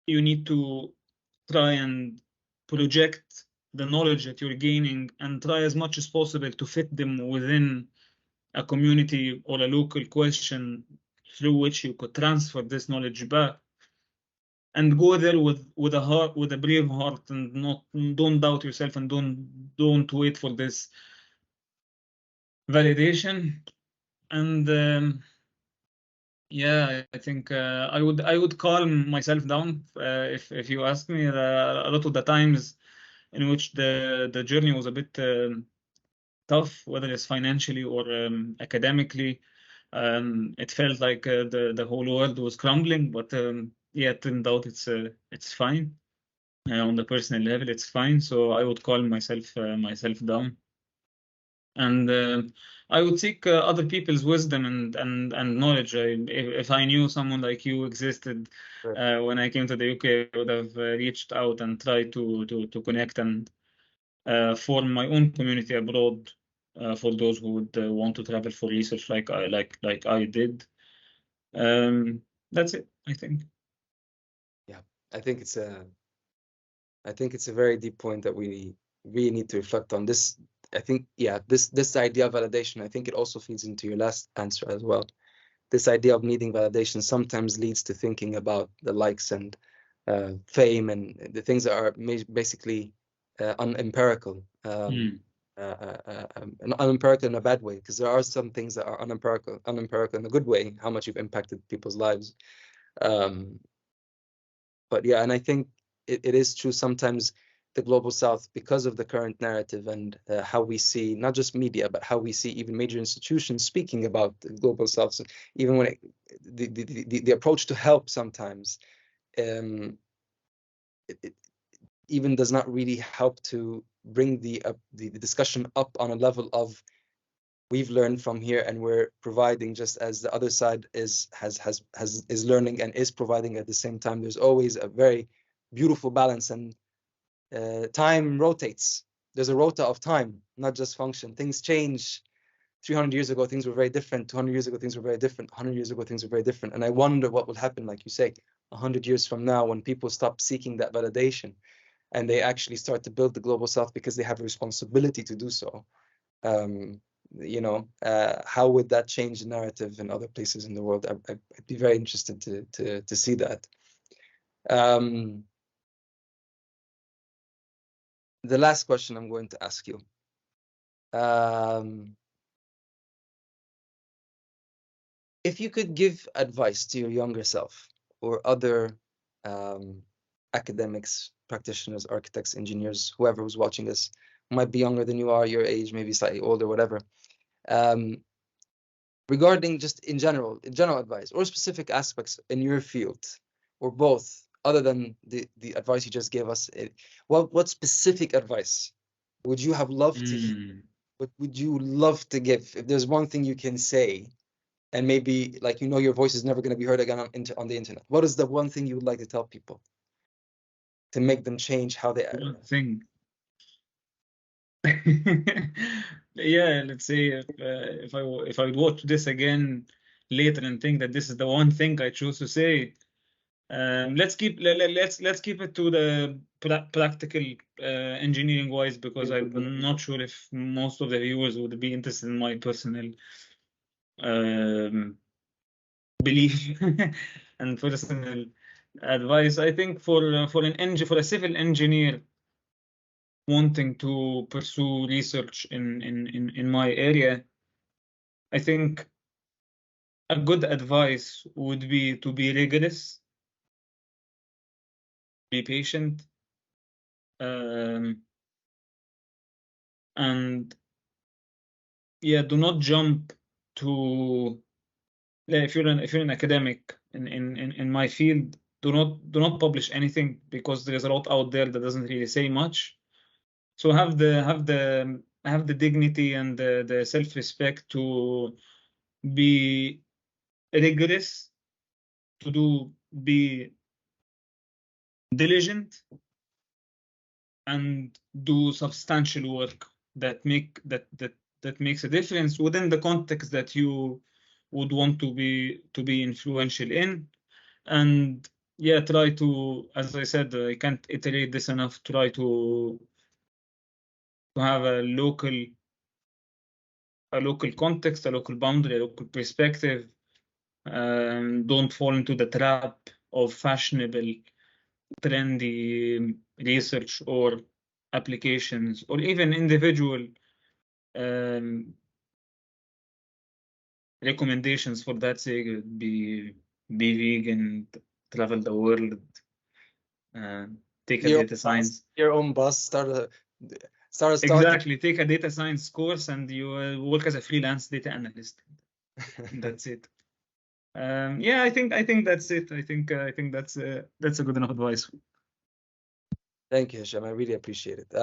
You need to try and project the knowledge that you're gaining and try as much as possible to fit them within a community or a local question through which you could transfer this knowledge back, and go there with a heart, with a brave heart, and don't doubt yourself, and don't wait for this validation. And yeah, I think I would calm myself down if you ask me. A lot of the times in which the journey was a bit tough, whether it's financially or academically, it felt like the whole world was crumbling. But yeah, it turned out it's fine. On the personal level, it's fine. So I would calm myself down. And I would seek other people's wisdom and knowledge. If I knew someone like you existed when I came to the UK, I would have reached out and tried to connect and form my own community abroad for those who would want to travel for research like I did. That's it, I think. Yeah, I think it's a very deep point that we really need to reflect on. This, I think, yeah, this idea of validation, I think it also feeds into your last answer as well. This idea of needing validation sometimes leads to thinking about the likes and fame and the things that are basically unempirical. Unempirical in a bad way, because there are some things that are unempirical in a good way, how much you've impacted people's lives. But yeah, and I think it is true sometimes the global south, because of the current narrative and how we see not just media, but how we see even major institutions speaking about the global south. So even when the approach to help sometimes it even does not really help to bring the discussion up on a level of we've learned from here and we're providing, just as the other side is learning and is providing at the same time. There's always a very beautiful balance, and time rotates. There's a rota of time, not just function. Things change. 300 years ago, things were very different. 200 years ago, things were very different. 100 years ago, things were very different. And I wonder what will happen, like you say, 100 years from now, when people stop seeking that validation and they actually start to build the global south because they have a responsibility to do so. How would that change the narrative in other places in the world? I'd be very interested to see that. The last question I'm going to ask you. If you could give advice to your younger self or other academics, practitioners, architects, engineers, whoever was watching this, might be younger than you are, your age, maybe slightly older, whatever, regarding just in general advice or specific aspects in your field, or both, other than the advice you just gave us, what specific advice would you have loved to, what would you love to give? If there's one thing you can say, and maybe, like, your voice is never going to be heard again on the internet, what is the one thing you would like to tell people to make them change how they think? Yeah, let's say if I would watch this again later and think that this is the one thing I chose to say, let's keep it to the practical engineering wise, because I'm not sure if most of the viewers would be interested in my personal belief and personal advice. I think for a civil engineer wanting to pursue research in my area, I think a good advice would be to be rigorous, be patient, and yeah, do not jump to. If you're an academic, in my field, do not publish anything, because there is a lot out there that doesn't really say much. So have the dignity and the self-respect to be rigorous, be diligent, and do substantial work that makes a difference within the context that you would want to be influential in. And yeah, try to, as I said, I can't iterate this enough, try to have a local context, a local boundary, a local perspective. Don't fall into the trap of fashionable, trendy research or applications, or even individual recommendations for that sake. Be vegan, travel the world, take a data science. Your own boss, start a startup. Exactly, take a data science course and you work as a freelance data analyst. That's it. Yeah, I think that's it. I think that's a good enough advice. Thank you, Hisham. I really appreciate it.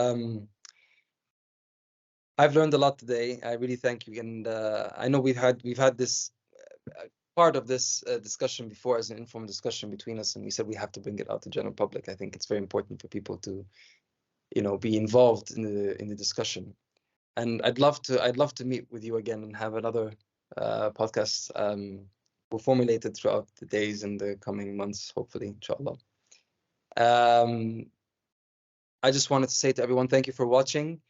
I've learned a lot today. I really thank you, and I know we've had this part of this discussion before as an informal discussion between us, and we said we have to bring it out to general public. I think it's very important for people to, be involved in the discussion. And I'd love to meet with you again and have another podcast. We'll formulate it throughout the days and the coming months, hopefully, inshallah. I just wanted to say to everyone, thank you for watching.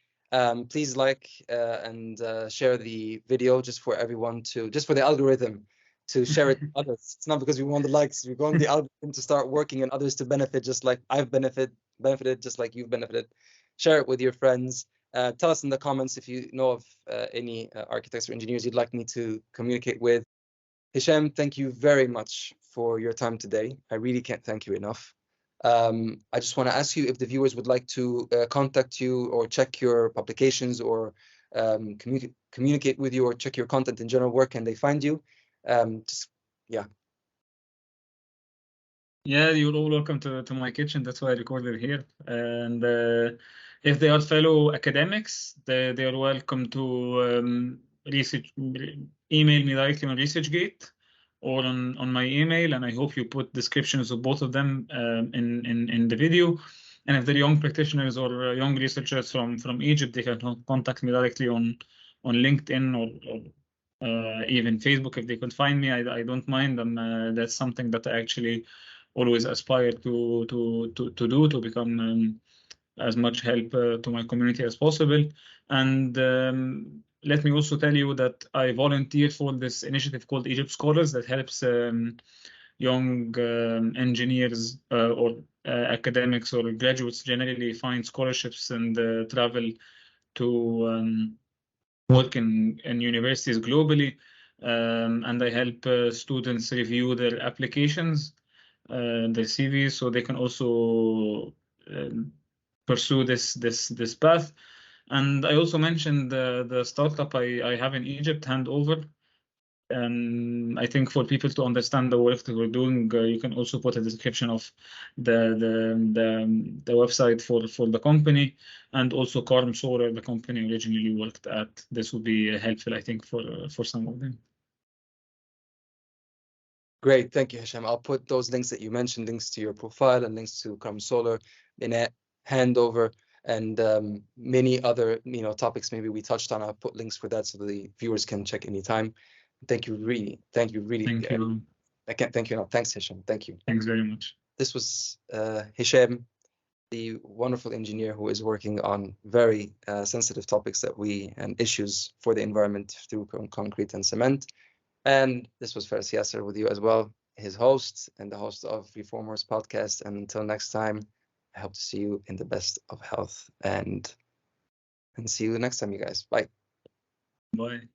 Please like and share the video, just for the algorithm to share it with others. It's not because we want the likes, we want the algorithm to start working and others to benefit, just like I've benefited, just like you've benefited. Share it with your friends. Tell us in the comments if you know of any architects or engineers you'd like me to communicate with. Hisham, thank you very much for your time today. I really can't thank you enough. I just want to ask you if the viewers would like to contact you or check your publications or communicate with you or check your content in general. Where can they find you? Yeah, you're all welcome to my kitchen. That's why I recorded here. And if they are fellow academics, they are welcome to email me directly on ResearchGate or on my email, and I hope you put descriptions of both of them in the video. And if they're young practitioners or young researchers from Egypt, they can contact me directly on LinkedIn or even Facebook. If they could find me, I don't mind. That's something that I actually always aspire to do, to become as much help to my community as possible. And let me also tell you that I volunteer for this initiative called Egypt Scholars that helps young engineers or academics or graduates generally find scholarships and travel to work in universities globally. And I help students review their applications, their CVs, so they can also pursue this path. And I also mentioned the startup I have in Egypt, HandOver. I think for people to understand the work that we're doing, you can also put a description of the website for the company, and also Carm Solar, the company originally worked at. This would be helpful, I think, for some of them. Great, thank you, Hisham. I'll put those links that you mentioned, links to your profile and links to Carm Solar, Benaa, HandOver, and many other topics maybe we touched on. I'll put links for that so the viewers can check anytime. Thank you, really. Thank you. I can't thank you enough. Thanks, Hisham. Thank you. Thanks very much. This was Hisham, the wonderful engineer who is working on very sensitive topics and issues for the environment through concrete and cement. And this was Farres Yasser with you as well, his host and the host of Reformers podcast. And until next time, I hope to see you in the best of health and see you next time, you guys. Bye. Bye.